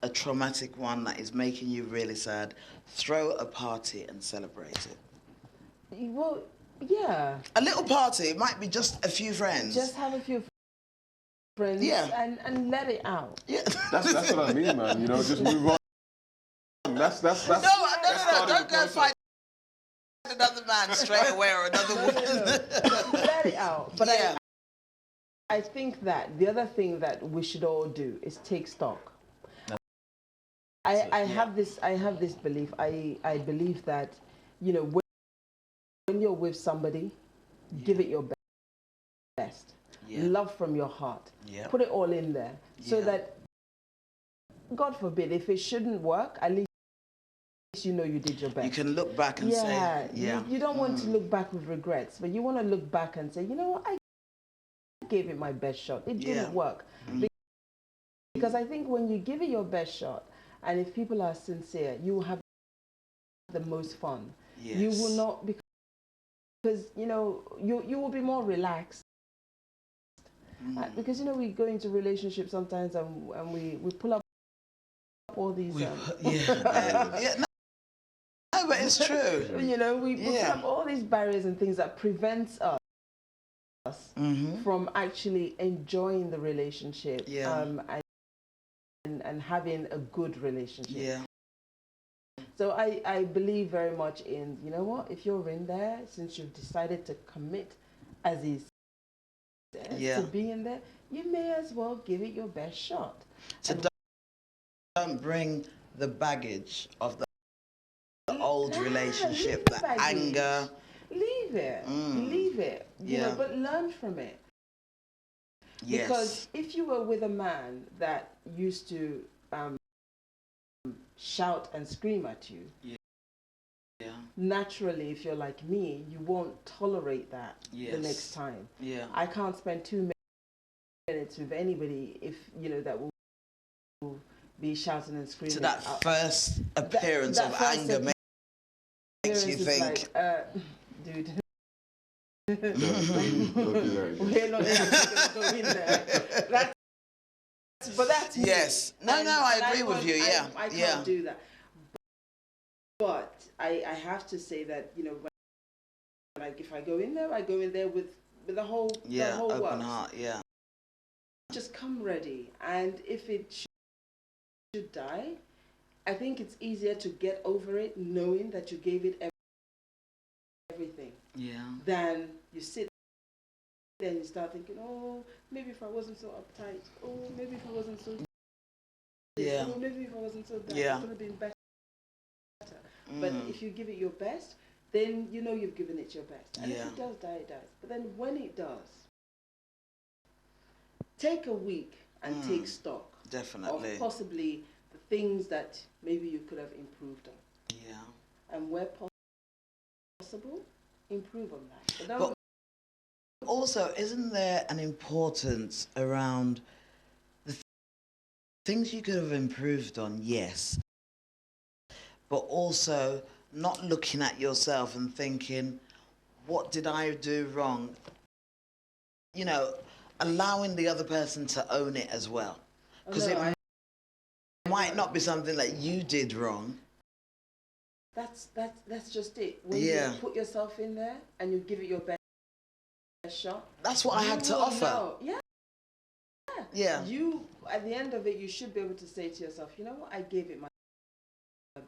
Speaker 1: a traumatic one that is making you really sad, throw a party and celebrate it.
Speaker 3: Well, yeah.
Speaker 1: A little party, it might be just a few friends.
Speaker 3: Just have a few friends and let it out.
Speaker 1: Yeah.
Speaker 2: That's what I mean, man. You know, just move on. That's
Speaker 1: No, don't go find another man straight away or another woman.
Speaker 3: Let it out. But I think that the other thing that we should all do is take stock. I have this belief. I believe that, you know, when you're with somebody, give it your best. Love from your heart. Put it all in there so that, God forbid, if it shouldn't work, at least you know you did your best.
Speaker 1: You can look back and say,
Speaker 3: you don't want to look back with regrets, but you want to look back and say, you know what, I gave it my best shot. It didn't work. Because I think when you give it your best shot, and if people are sincere, you will have the most fun. You will not, because you know, you will be more relaxed. Because you know, we go into relationships sometimes and we pull up all these
Speaker 1: No, but it's true.
Speaker 3: You know, we put up all these barriers and things that prevents us from actually enjoying the relationship and having a good relationship. So I believe very much in, you know what, if you're in there, since you've decided to commit, as is to be in there, you may as well give it your best shot.
Speaker 1: So don't bring the baggage of the old relationship, the anger.
Speaker 3: Leave it. Leave it. You know, but learn from it.
Speaker 1: Yes.
Speaker 3: Because if you were with a man that used to shout and scream at you, naturally, if you're like me, you won't tolerate that the next time. I can't spend 2 minutes with anybody if, you know, that will be shouting and screaming.
Speaker 1: So that first appearance of anger makes you think,
Speaker 3: like, dude.
Speaker 2: We're
Speaker 3: not going to go in there. But that's me.
Speaker 1: Yes. No, I agree with you.
Speaker 3: I can't do that. But I have to say that, you know, like if I go in there with
Speaker 4: with the whole
Speaker 1: open
Speaker 4: works.
Speaker 1: heart, yeah.
Speaker 4: Just come ready, and if it should die, I think it's easier to get over it knowing that you gave it everything, than you sit there and you start thinking, oh, maybe if I wasn't so uptight, oh, maybe if I wasn't so oh, maybe if I wasn't so that, it would have been better. But if you give it your best, then you know you've given it your best. And if it does die, it dies. But then when it does, take a week and take stock.
Speaker 1: Definitely.
Speaker 4: Of possibly the things that maybe you could have improved on.
Speaker 1: Yeah.
Speaker 4: And where possible, improve on that. But
Speaker 1: also, isn't there an importance around the things you could have improved on? Yes. But also not looking at yourself and thinking, what did I do wrong? You know, allowing the other person to own it as well. Because it might not be something that you did wrong.
Speaker 4: That's just it. When you put yourself in there and you give it your best shot.
Speaker 1: That's what I had to offer.
Speaker 4: Know. Yeah. You, at the end of it, you should be able to say to yourself, you know what, I gave it my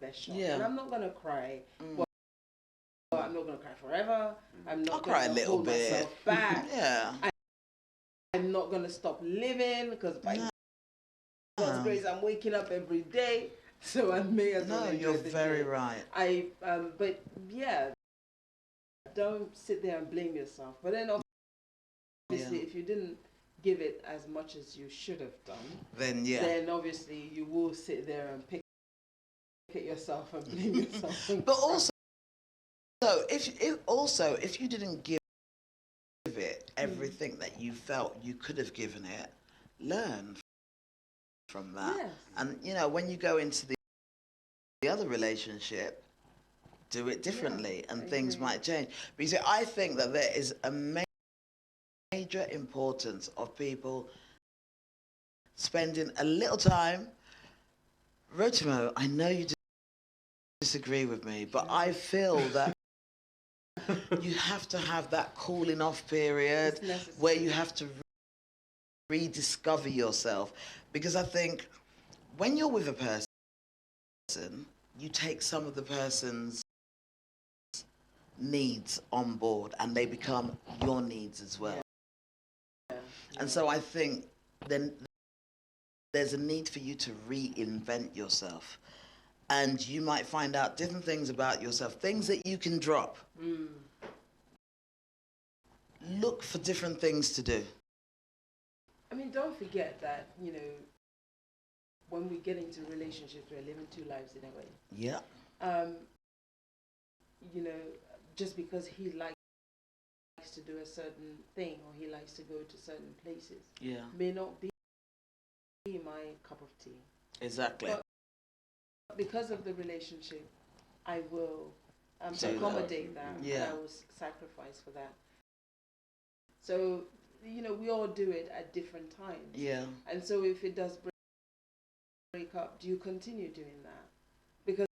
Speaker 4: best shot. And I'm not going to cry. Well, I'm not going to cry forever. I'm not going to hold myself back. I'm not going to stop living because by God's grace, I'm waking up every day. So I may as well.
Speaker 1: No, you're very right.
Speaker 4: But yeah, don't sit there and blame yourself. But then obviously, if you didn't give it as much as you should have done, then obviously you will sit there and pick at yourself and blame yourself.
Speaker 1: But also, if you didn't give it everything that you felt you could have given it, learn from that. Yes. And you know, when you go into the other relationship, do it differently, and things might change. But you see, I think that there is a major importance of people spending a little time. Rotimo, I know you disagree with me, but I feel that you have to have that cooling off period where you have to rediscover yourself. Because I think when you're with a person, you take some of the person's needs on board and they become your needs as well. And so I think then there's a need for you to reinvent yourself. And you might find out different things about yourself, things that you can drop. Look for different things to do.
Speaker 4: I mean, don't forget that, you know, when we get into relationships, we're living two lives in a way.
Speaker 1: Yeah.
Speaker 4: You know, just because he likes to do a certain thing or he likes to go to certain places, may not be my cup of tea.
Speaker 1: Exactly.
Speaker 4: But because of the relationship, I will accommodate that. And I will sacrifice for that. So, you know, we all do it at different times.
Speaker 1: Yeah.
Speaker 4: And so if it does break up, do you continue doing that? Because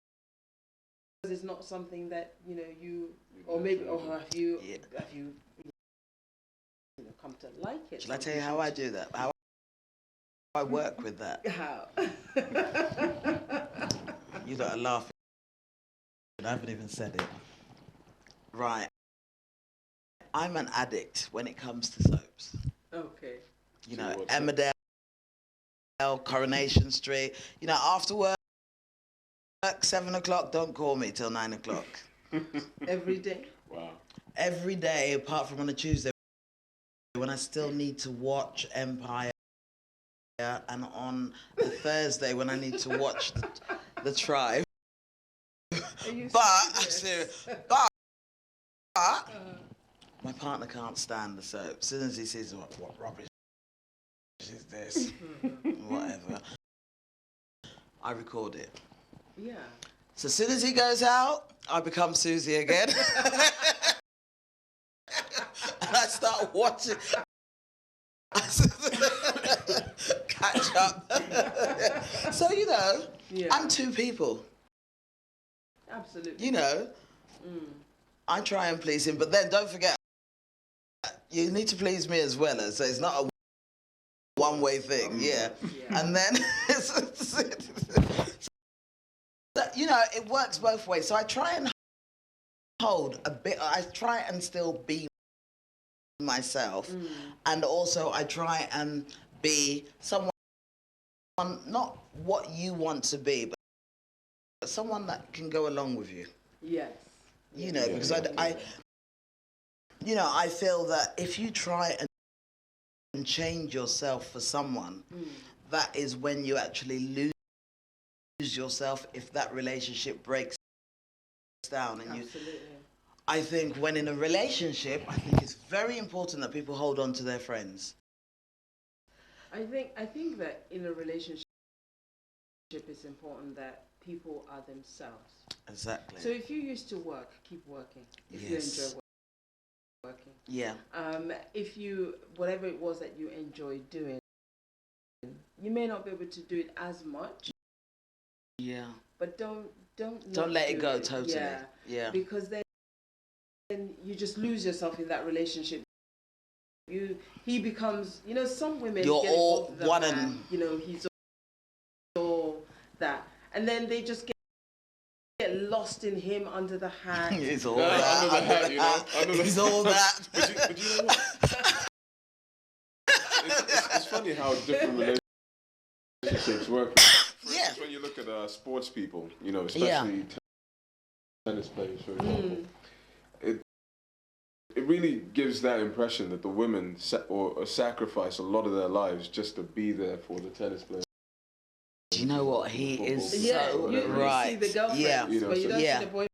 Speaker 4: it's not something that, you know, you, or maybe, or have you come to like it?
Speaker 1: Shall I tell you how I do that? How I work with that?
Speaker 4: How?
Speaker 1: You lot are laughing. I haven't even said it. Right. I'm an addict when it comes to soaps.
Speaker 4: Okay.
Speaker 1: You know, Emmerdale, Coronation Street. You know, after work, 7 o'clock, don't call me till 9 o'clock.
Speaker 4: Every day?
Speaker 2: Wow.
Speaker 1: Every day, apart from on a Tuesday, when I still need to watch Empire, and on a Thursday when I need to watch the Tribe. But my partner can't stand the soap. As soon as he sees what rubbish is this, whatever, I record it.
Speaker 4: Yeah.
Speaker 1: So as soon as he goes out, I become Susie again. And I start watching. Catch up. So, you know, I'm two people.
Speaker 4: Absolutely.
Speaker 1: You know, I try and please him, but then don't forget, you need to please me as well. So it's not a one-way thing, yeah. And then, you know, it works both ways. So I try and hold a bit, I try and still be myself. And also I try and be someone, not what you want to be, but someone that can go along with you.
Speaker 4: Yes.
Speaker 1: You know, because I you know, I feel that if you try and change yourself for someone, that is when you actually lose yourself if that relationship breaks down. And
Speaker 4: Absolutely.
Speaker 1: I think when in a relationship, I think it's very important that people hold on to their friends.
Speaker 4: I think that in a relationship, it's important that people are themselves.
Speaker 1: Exactly.
Speaker 4: So if you used to work, keep working. If you enjoy working.
Speaker 1: Yeah.
Speaker 4: If you, whatever it was that you enjoyed doing, you may not be able to do it as much.
Speaker 1: Yeah.
Speaker 4: But don't
Speaker 1: let it go totally.
Speaker 4: Yeah.
Speaker 1: Yeah.
Speaker 4: Because then you just lose yourself in that relationship. He becomes, you know, some women
Speaker 1: You're
Speaker 4: get
Speaker 1: all
Speaker 4: involved with
Speaker 1: one
Speaker 4: man,
Speaker 1: and
Speaker 4: you know, he's all that, and then they just get lost in him under the hat.
Speaker 1: He's all
Speaker 2: Under
Speaker 1: that.
Speaker 2: the hat, you know. Under the
Speaker 1: He's all that.
Speaker 2: But you know what? It's funny how different relationships work. For instance, when you look at sports people, you know, especially tennis players, for example, it really gives that impression that the women sacrifice a lot of their lives just to be there for the tennis players.
Speaker 1: Do you know what? He is so
Speaker 4: you
Speaker 1: right.
Speaker 4: see the girlfriends, but you don't
Speaker 1: Yeah.
Speaker 4: see the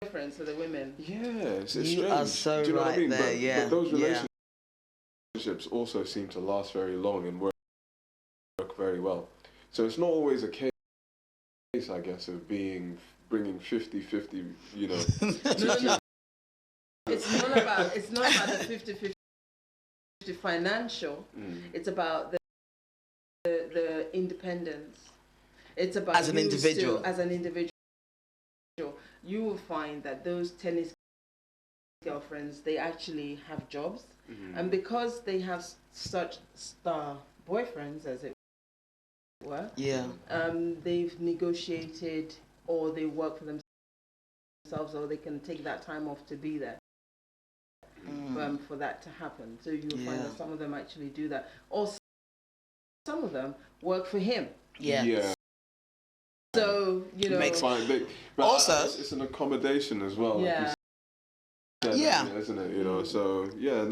Speaker 4: boyfriends or the women.
Speaker 2: Yeah, it's
Speaker 1: You
Speaker 2: strange.
Speaker 1: are so
Speaker 2: Do you know
Speaker 1: right
Speaker 2: what I mean?
Speaker 1: there,
Speaker 2: but those relationships also seem to last very long and work very well. So it's not always a case, I guess, of bringing 50-50, you know.
Speaker 4: No. It's not about the 50-50 financial. It's about the independence. It's about
Speaker 1: as an individual.
Speaker 4: As an individual, you will find that those tennis girlfriends, they actually have jobs, and because they have such star boyfriends, as it were, they've negotiated, or they work for themselves, or they can take that time off to be there. For that to happen. So you'll find that some of them actually do that. Or some of them work for him.
Speaker 1: Yeah.
Speaker 4: So, you know.
Speaker 2: Makes fine. But
Speaker 1: also,
Speaker 2: it's an accommodation as well.
Speaker 4: Yeah.
Speaker 2: Like isn't it? You know, so, yeah.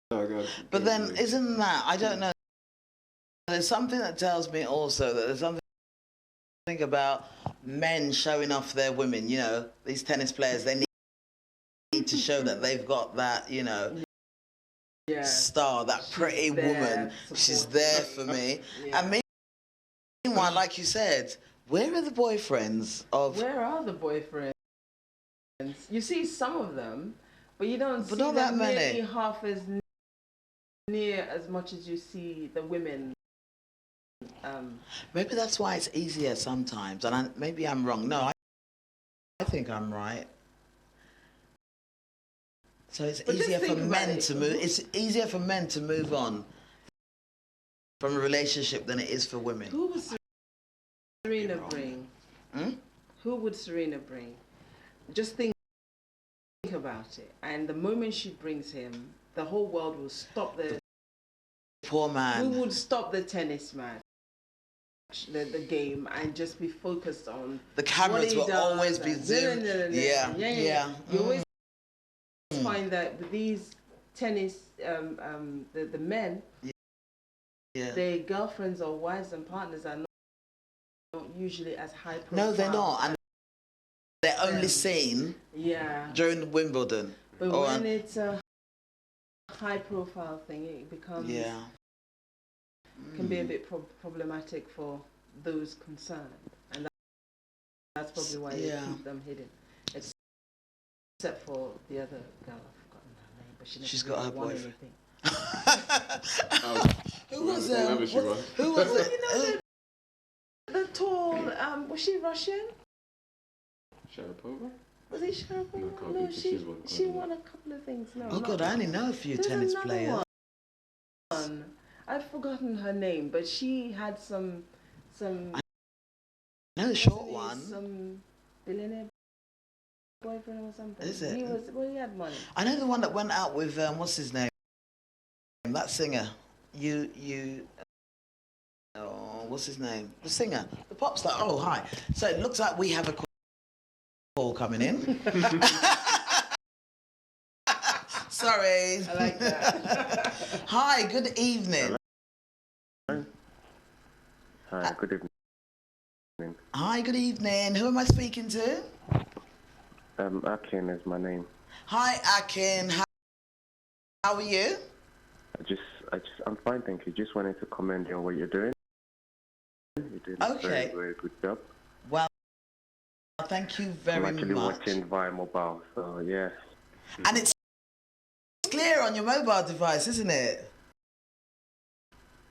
Speaker 1: But then, isn't that, I don't know, there's something that tells me also that there's something about men showing off their women, you know, these tennis players, they need to show that they've got that, you know, star, that pretty woman. She's there for me. And meanwhile, like you said, where are the boyfriends of...
Speaker 4: Where are the boyfriends? You see some of them, but you don't see
Speaker 1: not
Speaker 4: them
Speaker 1: that many.
Speaker 4: nearly half as near as much as you see the women.
Speaker 1: Maybe that's why it's easier sometimes, and maybe I'm wrong. No, I think I'm right. So it's easier for men to move. It's easier for men to move on from a relationship than it is for women.
Speaker 4: Who would Serena bring? Who would Serena bring? Just think about it. And the moment she brings him, the whole world will stop the
Speaker 1: poor man.
Speaker 4: Who would stop the tennis match, the game, and just be focused on
Speaker 1: the cameras will always be zoomed. Yeah.
Speaker 4: You always find that with these tennis, the men, their girlfriends or wives and partners are not usually as high profile.
Speaker 1: No, they're not, and they're only seen during Wimbledon.
Speaker 4: But when it's a high profile thing, it becomes can be a bit problematic for those concerned, and that's probably why they keep them hidden. Except for the other girl, I've forgotten her name, but she's got her boyfriend. Who was it? You know, the tall, was she Russian?
Speaker 2: Sharapova?
Speaker 4: Was it Sharapova?
Speaker 2: No, can't
Speaker 4: No,
Speaker 2: be, she's won quite
Speaker 4: she
Speaker 2: a lot.
Speaker 4: won a couple of things. No,
Speaker 1: Oh
Speaker 4: not
Speaker 1: God, I only know a few
Speaker 4: There's
Speaker 1: tennis
Speaker 4: another
Speaker 1: players.
Speaker 4: one. I've forgotten her name, but she had some.
Speaker 1: I know the short
Speaker 4: wasn't he
Speaker 1: one.
Speaker 4: Some billionaire boyfriend or something.
Speaker 1: Is it?
Speaker 4: He had money.
Speaker 1: I know the one that went out with what's his name? That singer. Oh, what's his name? The singer, the pop star. Oh, hi. So it looks like we have a call coming in. Sorry.
Speaker 4: I like that.
Speaker 1: Hi, good evening.
Speaker 5: Hi, good evening.
Speaker 1: Hi, good evening. Who am I speaking to?
Speaker 5: Akin is my name.
Speaker 1: Hi, Akin. How are you?
Speaker 5: I'm fine, thank you. Just wanted to commend you on what you're doing. You're doing a very, very good job.
Speaker 1: Well, thank you very much.
Speaker 5: I'm actually watching via mobile, so yeah.
Speaker 1: And it's clear on your mobile device, isn't it?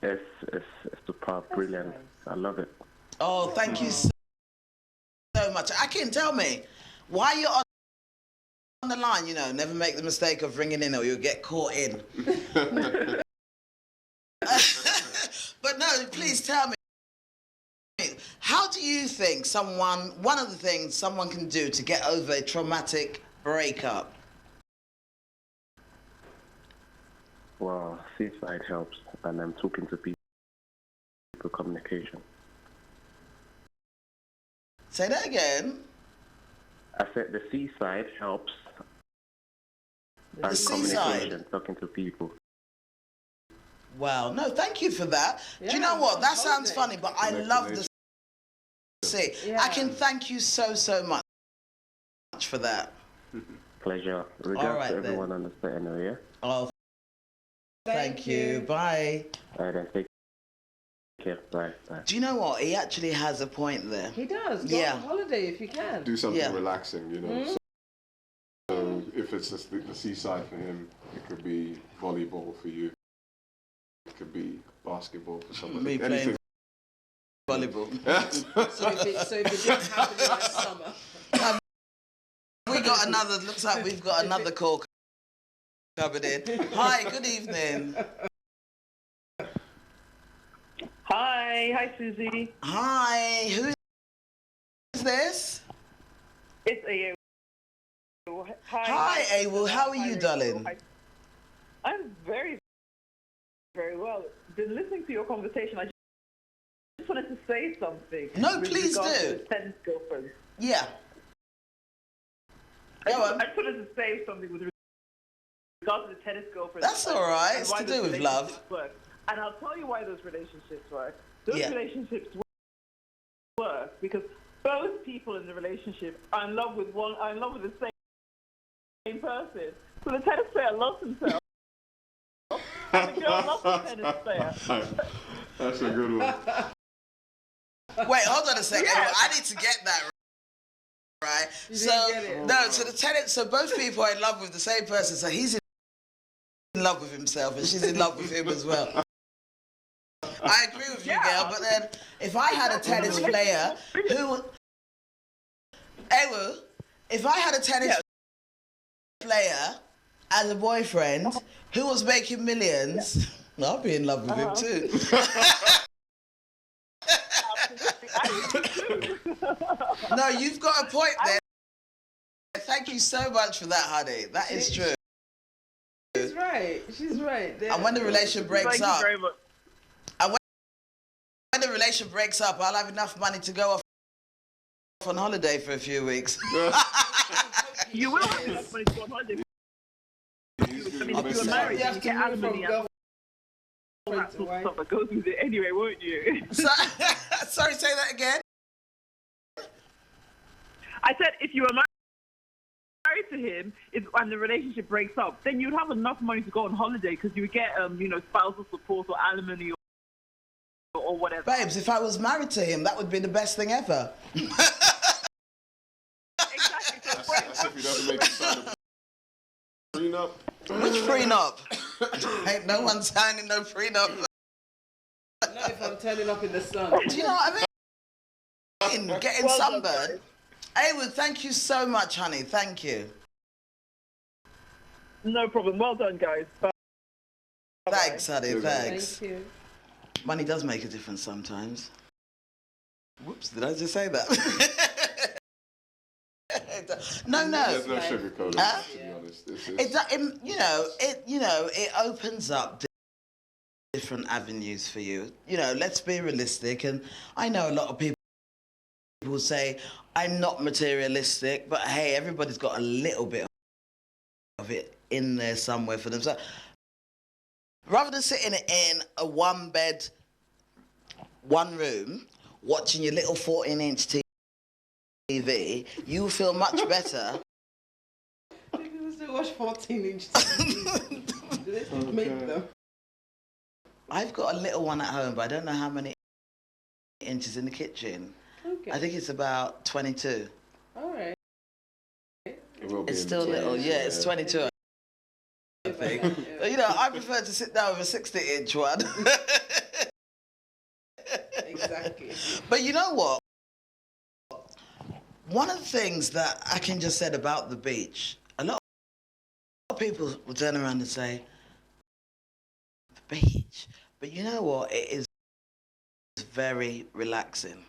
Speaker 5: It's superb, brilliant.
Speaker 4: nice.
Speaker 5: I love it.
Speaker 1: Oh, thank you so much. Akin, tell me, why you're on the line, never make the mistake of ringing in or you'll get caught in. But no, please tell me, how do you think one of the things someone can do to get over a traumatic breakup?
Speaker 5: Well, seaside helps, and I'm talking to people, communication.
Speaker 1: Say that again.
Speaker 5: I said the seaside helps.
Speaker 1: The
Speaker 5: And
Speaker 1: seaside?
Speaker 5: communication, talking to people.
Speaker 1: Wow, no, thank you for that. Do you
Speaker 4: Yeah,
Speaker 1: know what? That sounds
Speaker 4: holiday.
Speaker 1: funny, but I love the sea.
Speaker 4: Yeah.
Speaker 1: I can thank you so much for that.
Speaker 5: Pleasure. Regards
Speaker 1: right,
Speaker 5: to
Speaker 1: then.
Speaker 5: everyone on the set anyway, yeah?
Speaker 1: Oh, thank you. Bye.
Speaker 5: All right, then, take care. Bye. Bye.
Speaker 1: Do you know what? He actually has a point there.
Speaker 4: He does. Go
Speaker 1: Yeah.
Speaker 4: on holiday if you can.
Speaker 2: Do something
Speaker 1: Yeah.
Speaker 2: relaxing, So if it's just the seaside for him, it could be volleyball for you. It could be basketball for somebody.
Speaker 1: Me playing volleyball.
Speaker 4: So if it didn't happen in the summer.
Speaker 1: Looks like we've got another call coming in. Hi, good evening.
Speaker 6: Hi, Susie.
Speaker 1: Hi, who is this?
Speaker 6: It's Ayo.
Speaker 1: Hi, Awul. How are you, darling?
Speaker 6: I'm very, very well. Been listening to your conversation. I just wanted to say something.
Speaker 1: No,
Speaker 6: with
Speaker 1: please
Speaker 6: regards
Speaker 1: do.
Speaker 6: to the tennis girlfriend.
Speaker 1: Yeah. Go on.
Speaker 6: I just wanted to say something with regards to the tennis girlfriend.
Speaker 1: That's all right.
Speaker 6: and
Speaker 1: It's
Speaker 6: why
Speaker 1: to
Speaker 6: those
Speaker 1: do with love.
Speaker 6: relationships work. And I'll tell you why those relationships work. Those
Speaker 1: Yeah.
Speaker 6: relationships work because both people in the relationship are in love with the same person. So the tennis player loves himself, and the girl loves the tennis player.
Speaker 2: That's a good one.
Speaker 1: Wait, hold on a second.
Speaker 6: Yeah.
Speaker 1: I need to get that right.
Speaker 4: You didn't get it.
Speaker 1: No, so both people are in love with the same person. So he's in love with himself and she's in love with him as well. I agree with you, girl. But then, if I had a tennis player if I had a tennis player as a boyfriend who was making millions, I'd be in love with him too. No, you've got a point there. Thank you so much for that, honey. That is true.
Speaker 4: She's right. She's right.
Speaker 1: And when the relationship breaks
Speaker 6: Thank
Speaker 1: up,
Speaker 6: you very much.
Speaker 1: when the relationship breaks up, I'll have enough money to go off on holiday for a few weeks.
Speaker 6: You will have enough money to go on holiday. I mean, if you're married,
Speaker 4: You have
Speaker 6: you
Speaker 4: to
Speaker 6: get
Speaker 4: move
Speaker 6: alimony
Speaker 4: from
Speaker 6: and all that sort of stuff that goes with it anyway, won't you?
Speaker 1: Sorry, say that again.
Speaker 6: I said if you were married to him and the relationship breaks up, then you'd have enough money to go on holiday because you would get, spousal support or alimony or whatever.
Speaker 1: Babes, if I was married to him, that would be the best thing ever.
Speaker 6: Exactly. So
Speaker 2: That's if he doesn't make it sign a prenup.
Speaker 1: Which prenup? Ain't no one signing no prenup.
Speaker 4: Not if I'm turning up in the sun.
Speaker 1: Do you know what I mean? Getting sunburned. Aywood, thank you so much, honey. Thank you.
Speaker 6: No problem. Well done, guys. Bye.
Speaker 1: Thanks, honey.
Speaker 2: Cheers,
Speaker 1: Thanks.
Speaker 4: Thank you.
Speaker 1: Money does make a difference sometimes. Whoops, did I just say that? No.
Speaker 2: There's no sugarcoating,
Speaker 1: Huh?
Speaker 2: to be honest.
Speaker 1: It opens up different avenues for you. Let's be realistic. And I know a lot of people will say, I'm not materialistic, but hey, everybody's got a little bit of it in there somewhere for themselves. Rather than sitting in a one-bed, one-room, watching your little 14-inch TV, you feel much better.
Speaker 4: People still watch 14-inch TV. Do they still make them?
Speaker 1: I've got a little one at home, but I don't know how many inches in the kitchen.
Speaker 4: Okay.
Speaker 1: I think it's about 22.
Speaker 4: All right.
Speaker 2: It will be
Speaker 1: It's
Speaker 2: in
Speaker 1: still
Speaker 2: the
Speaker 1: little.
Speaker 2: teens,
Speaker 1: Yeah, it's 22. I think. I prefer to sit down with a 60-inch one.
Speaker 4: Exactly.
Speaker 1: But you know what? One of the things that Akin just said about the beach, a lot of people will turn around and say, the beach. But you know what? It is very relaxing.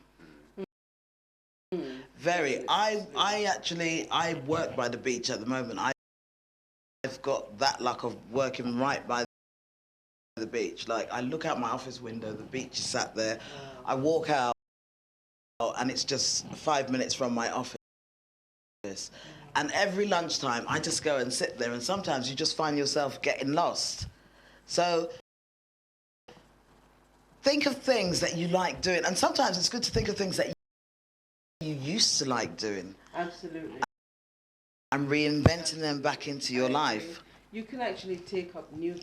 Speaker 1: Very. I work by the beach at the moment. I've got that luck of working right by the beach. Like, I look out my office window, the beach is sat there. I walk out, and it's just 5 minutes from my office. And every lunchtime, I just go and sit there, and sometimes you just find yourself getting lost. So think of things that you like doing, and sometimes it's good to think of things that you used to like doing.
Speaker 4: Absolutely.
Speaker 1: And reinventing them back into your life.
Speaker 4: You can actually take up new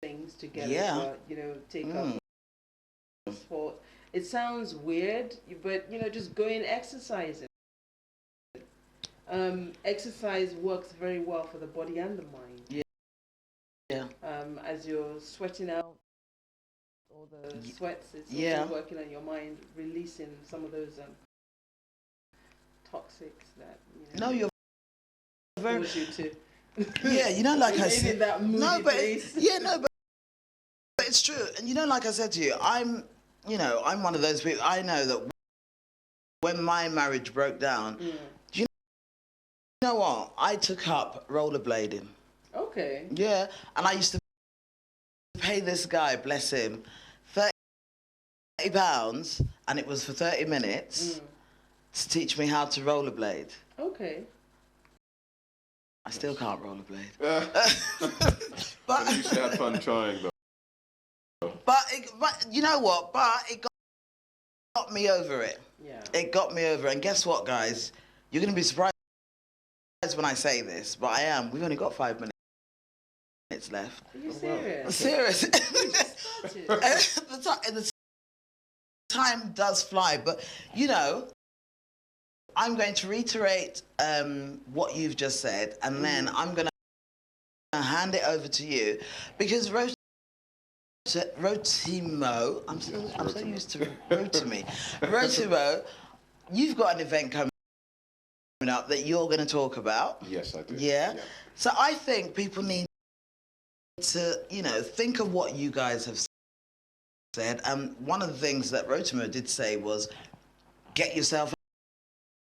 Speaker 4: things together.
Speaker 1: Yeah.
Speaker 4: Take up sport. It sounds weird, but just going exercising. Exercise works very well for the body and the mind.
Speaker 1: Yeah.
Speaker 4: As you're sweating out all the sweats, it's also working on your mind, releasing some of those toxics that
Speaker 1: No, you're very.
Speaker 4: cause you to.
Speaker 1: Yeah, like I said.
Speaker 4: That moody place.
Speaker 1: But it's true. And like I said to you, I'm one of those people. I know that when my marriage broke down, do you know what? I took up rollerblading.
Speaker 4: Okay.
Speaker 1: Yeah, and I used to pay this guy, bless him, £30, and it was for 30 minutes to teach me how to rollerblade.
Speaker 4: Okay.
Speaker 1: I still can't rollerblade.
Speaker 2: But you should have fun trying, though.
Speaker 1: But you know what? But it got me over it.
Speaker 4: Yeah.
Speaker 1: It got me over it. And guess what, guys? You're going to be surprised when I say this, but I am. We've only got 5 minutes left.
Speaker 4: Are you serious?
Speaker 1: Serious.
Speaker 4: We just started.
Speaker 1: the time does fly, but I'm going to reiterate what you've just said, and then I'm going to hand it over to you, because Rotimo, I'm so used to Rotimi. Rotimo, you've got an event coming up that you're going to talk about.
Speaker 2: Yes, I do.
Speaker 1: Yeah. So I think people need to, think of what you guys have said. And one of the things that Rotimo did say was, get yourself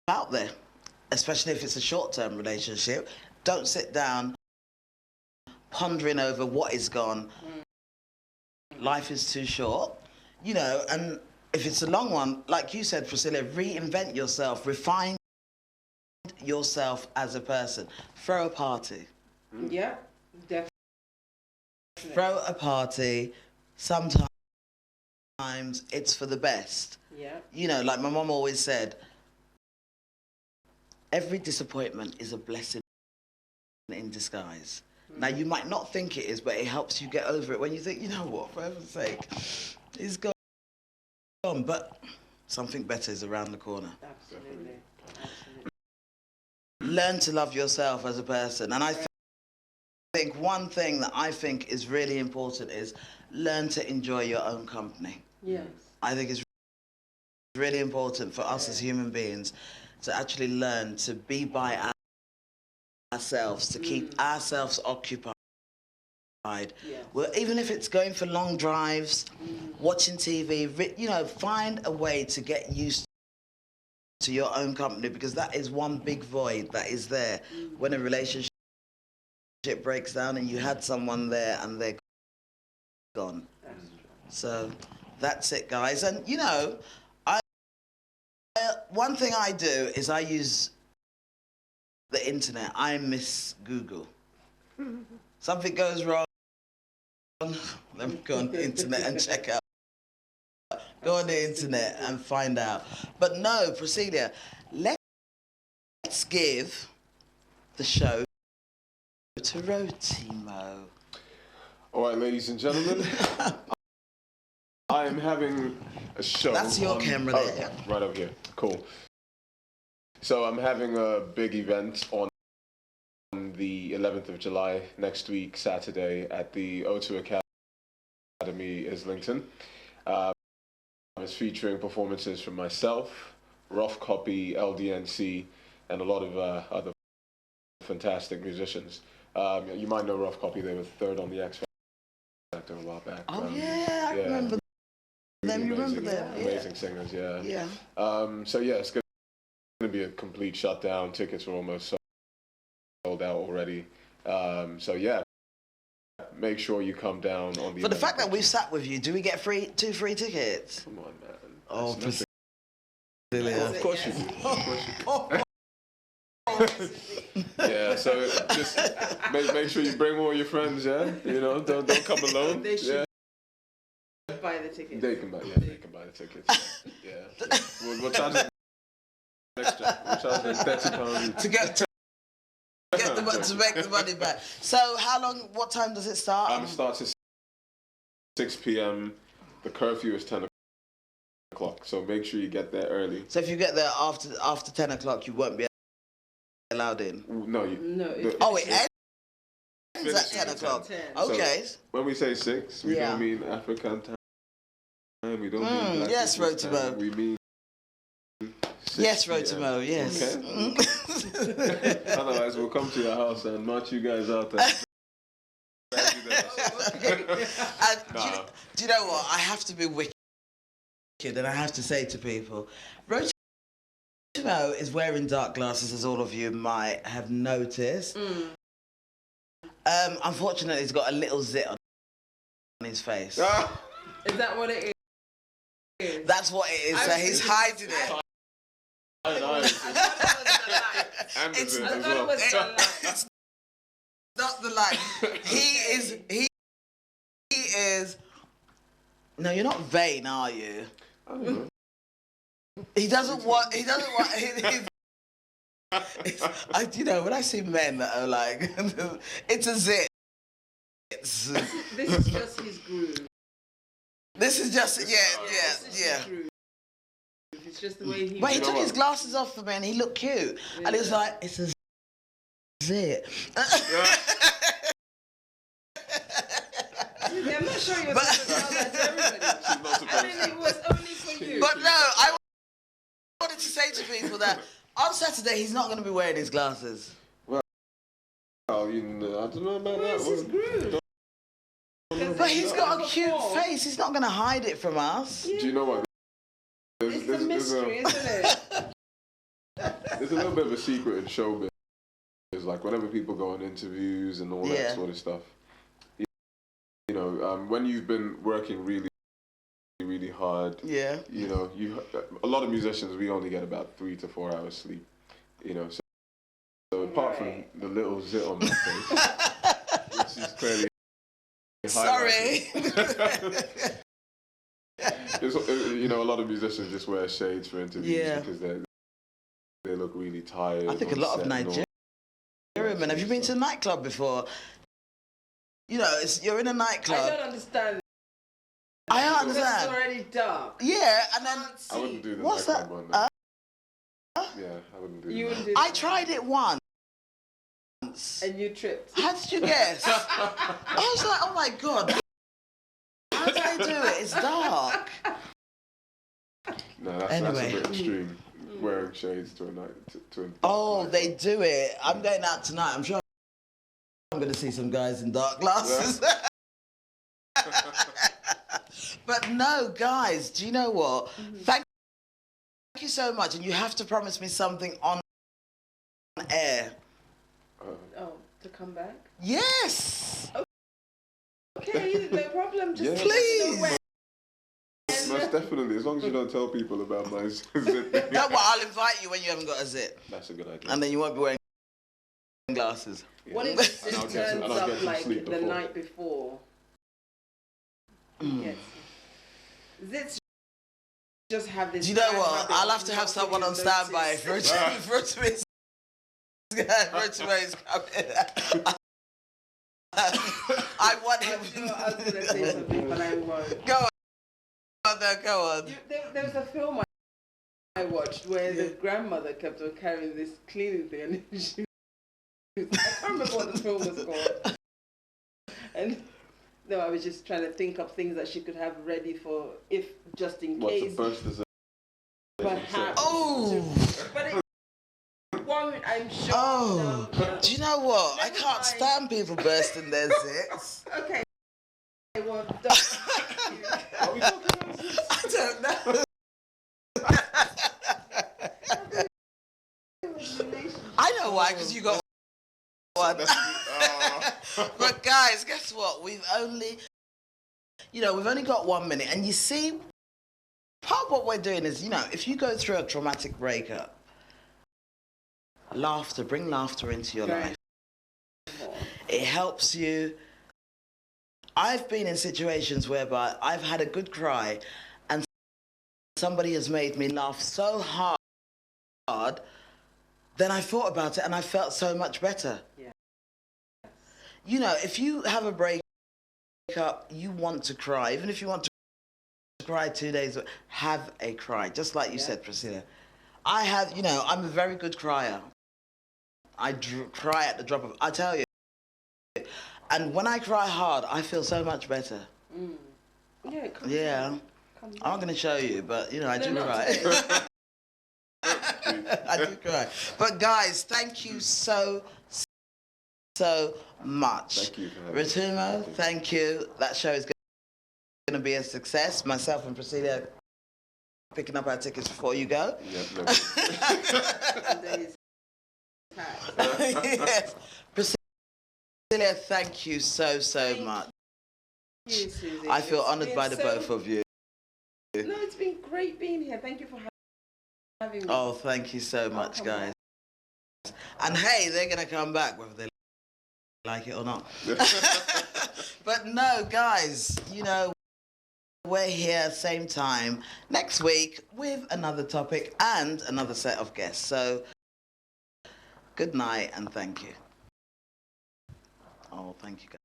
Speaker 1: out there, especially if it's a short-term relationship. Don't sit down pondering over what is gone. Life is too short, and if it's a long one, like you said, Priscilla, reinvent yourself, refine yourself as a person. Throw a party.
Speaker 4: Yeah, definitely.
Speaker 1: Throw a party. Sometimes it's for the best.
Speaker 4: Yeah.
Speaker 1: Like my mom always said, every disappointment is a blessing in disguise. Now, you might not think it is, but it helps you get over it when you think, you know what, for heaven's sake, it's gone. But something better is around the corner.
Speaker 4: Absolutely.
Speaker 1: Learn to love yourself as a person. And I think one thing that I think is really important is learn to enjoy your own company.
Speaker 4: Yes.
Speaker 1: I think it's really important for us as human beings to actually learn to be by ourselves, to keep ourselves occupied.
Speaker 4: Yes.
Speaker 1: Well, even if it's going for long drives, watching TV, find a way to get used to your own company, because that is one big void that is there when a relationship breaks down and you had someone there and they're gone. So that's it, guys. And one thing I do is I use the internet. I miss Google. Something goes wrong, let me go on the internet and check out. Go on the internet and find out. But no, Priscilla, let's give the show to Rotimo.
Speaker 2: All right, ladies and gentlemen, I am having a show.
Speaker 1: That's your camera there.
Speaker 2: Right over here. Cool. So I'm having a big event on the 11th of July, next week, Saturday, at the O2 Academy, Islington. It's featuring performances from myself, Rough Copy, LDNC, and a lot of other fantastic musicians. You might know Rough Copy. They were third on the X Factor a while back.
Speaker 1: Oh, I remember them. You remember them?
Speaker 2: Amazing singers, yeah.
Speaker 1: Yeah.
Speaker 2: So yeah, it's going to be a complete shutdown. Tickets are almost sold out already. So yeah, make sure you come down on the.
Speaker 1: For the fact that we've sat with you, do we get two free tickets?
Speaker 2: Come on, man.
Speaker 1: Oh,
Speaker 2: Priscilla.
Speaker 1: of
Speaker 2: course you do. Of course you do. Yeah, so just make sure you bring all your friends. Yeah, don't come alone.
Speaker 4: They should
Speaker 2: yeah.
Speaker 4: buy the tickets.
Speaker 2: They can buy the tickets. Yeah. So we'll charge them extra. We'll charge them £30
Speaker 1: to make the money back. So what time does it start?
Speaker 2: It starts at 6 p.m. The curfew is 10 o'clock, so make sure you get there early.
Speaker 1: So if you get there after 10 o'clock, you won't be allowed in?
Speaker 2: No.
Speaker 1: It ends at 10 o'clock.
Speaker 4: 10.
Speaker 1: Okay.
Speaker 2: So when we say 6, we don't mean African time. We don't mean Black
Speaker 1: yes, Rotimo.
Speaker 2: We mean 6
Speaker 1: yes,
Speaker 2: PM.
Speaker 1: Rotimo, yes.
Speaker 2: Okay. Otherwise, we'll come to your house and march you guys out there.
Speaker 1: And do you know what? I have to be wicked, and I have to say to people, Rotimo is wearing dark glasses, as all of you might have noticed. Unfortunately, he's got a little zit on his face.
Speaker 4: Is that what it is?
Speaker 1: That's what it is. So he's hiding it. It's not the light. He is. No, you're not vain, are you?
Speaker 2: I don't know.
Speaker 1: He doesn't want. When I see men that are like, it's a zit.
Speaker 4: This is just his groove.
Speaker 1: This is just yeah.
Speaker 4: It's just the way he.
Speaker 1: But he took his glasses off for me and he looked cute, and he was like, "It's a zit."
Speaker 4: I'm not sure you're supposed to tell that to everybody. I mean, it was only for you.
Speaker 1: But no, I wanted to say to people that on Saturday he's not going to be wearing his glasses.
Speaker 2: Well, I don't know about
Speaker 4: Where's
Speaker 2: that.
Speaker 4: his groove?
Speaker 1: But he's got a cute face. He's not going to hide it from us.
Speaker 2: Do you know what?
Speaker 4: It's a mystery, isn't it?
Speaker 2: There's a little bit of a secret in showbiz. It's like whenever people go on interviews and all that sort of stuff, when you've been working really, really hard, a lot of musicians, we only get about 3 to 4 hours sleep, so apart from the little zit on my face, which is clearly
Speaker 1: sorry.
Speaker 2: A lot of musicians just wear shades for interviews because they look really tired.
Speaker 1: I think a lot of Nigerian men. Have you been to a nightclub before? You're in a nightclub.
Speaker 4: I don't understand.
Speaker 1: I don't understand.
Speaker 4: It's already dark.
Speaker 1: Yeah, and then
Speaker 2: I wouldn't do the
Speaker 1: what's that?
Speaker 2: One, yeah, I wouldn't do that.
Speaker 1: I tried it once.
Speaker 4: And you tripped.
Speaker 1: How did you guess? I was like, oh my God. How did I do it? It's dark.
Speaker 2: No, that's a bit extreme. wearing shades to a night to a
Speaker 1: Oh,
Speaker 2: night
Speaker 1: they
Speaker 2: out.
Speaker 1: do it. I'm going out tonight. I'm sure I'm going to see some guys in dark glasses. But no, guys, do you know what? Thank you so much. And you have to promise me something on air.
Speaker 4: Oh, to come back?
Speaker 1: Yes.
Speaker 4: Okay, no problem. Just
Speaker 2: Yeah.
Speaker 4: let me know
Speaker 1: Please.
Speaker 4: when.
Speaker 2: Most definitely, as long as you don't tell people about my zip thing.
Speaker 1: Don't worry, I'll invite you when you haven't got a zip.
Speaker 2: That's a good idea.
Speaker 1: And then you won't be wearing glasses.
Speaker 2: Yeah.
Speaker 4: What if
Speaker 2: And I'll
Speaker 4: it
Speaker 2: get
Speaker 4: turns
Speaker 2: some
Speaker 4: up like
Speaker 2: sleep
Speaker 4: the
Speaker 2: before.
Speaker 4: night before? Yes. Zits just have this.
Speaker 1: Do you know
Speaker 4: bad
Speaker 1: what?
Speaker 4: habit
Speaker 1: I'll
Speaker 4: of
Speaker 1: have to have
Speaker 4: not
Speaker 1: someone on
Speaker 4: giving
Speaker 1: standby
Speaker 4: notice.
Speaker 1: for it to be. I want him.
Speaker 4: I was going to say something, but I won't.
Speaker 1: Go on, no, go on.
Speaker 4: There was a film I watched where the grandmother kept on carrying this cleaning thing, and she, I can't remember what the film was called. And no, I was just trying to think of things that she could have ready for if just in
Speaker 2: What's
Speaker 4: case.
Speaker 2: the first dessert?
Speaker 4: Perhaps.
Speaker 1: Oh.
Speaker 4: But it won't, I'm sure.
Speaker 1: Oh.
Speaker 4: No.
Speaker 1: Do you know what? I
Speaker 4: Never
Speaker 1: can't
Speaker 4: mind.
Speaker 1: stand people bursting their zips.
Speaker 4: Okay. Well, don't.
Speaker 2: Are we talking about this?
Speaker 1: I don't know. I know why, because you got one. But guys, guess what? We've only got 1 minute. And you see, part of what we're doing is, if you go through a traumatic breakup, bring laughter into your life. It helps you. I've been in situations whereby I've had a good cry and somebody has made me laugh so hard, then I thought about it and I felt so much better.
Speaker 4: Yeah.
Speaker 1: If you have a breakup, you want to cry. Even if you want to cry 2 days, have a cry. Just like you said, Priscilla. I'm a very good crier. I cry at the drop of, I tell you. And when I cry hard, I feel so much better.
Speaker 4: Yeah.
Speaker 1: I'm not going to show you, but I do
Speaker 4: not
Speaker 1: cry.
Speaker 4: today.
Speaker 1: I do cry. But guys, thank you so much.
Speaker 2: Thank you for having me.
Speaker 1: Ritumo, thank you. That show is going to be a success. Myself and Priscilla picking up our tickets before you go.
Speaker 2: Yeah, no.
Speaker 1: Yes. Priscilla, thank you so much.
Speaker 4: Thank you, Susie.
Speaker 1: I feel
Speaker 4: It's
Speaker 1: honoured
Speaker 4: been
Speaker 1: by the both of you.
Speaker 4: No, it's been great being here. Thank you for having me.
Speaker 1: Oh, thank you so much,
Speaker 4: come
Speaker 1: guys. And hey, they're going to come back whether they like it or not. But no, guys, we're here same time next week with another topic and another set of guests. So good night and thank you. Oh, thank you, guys.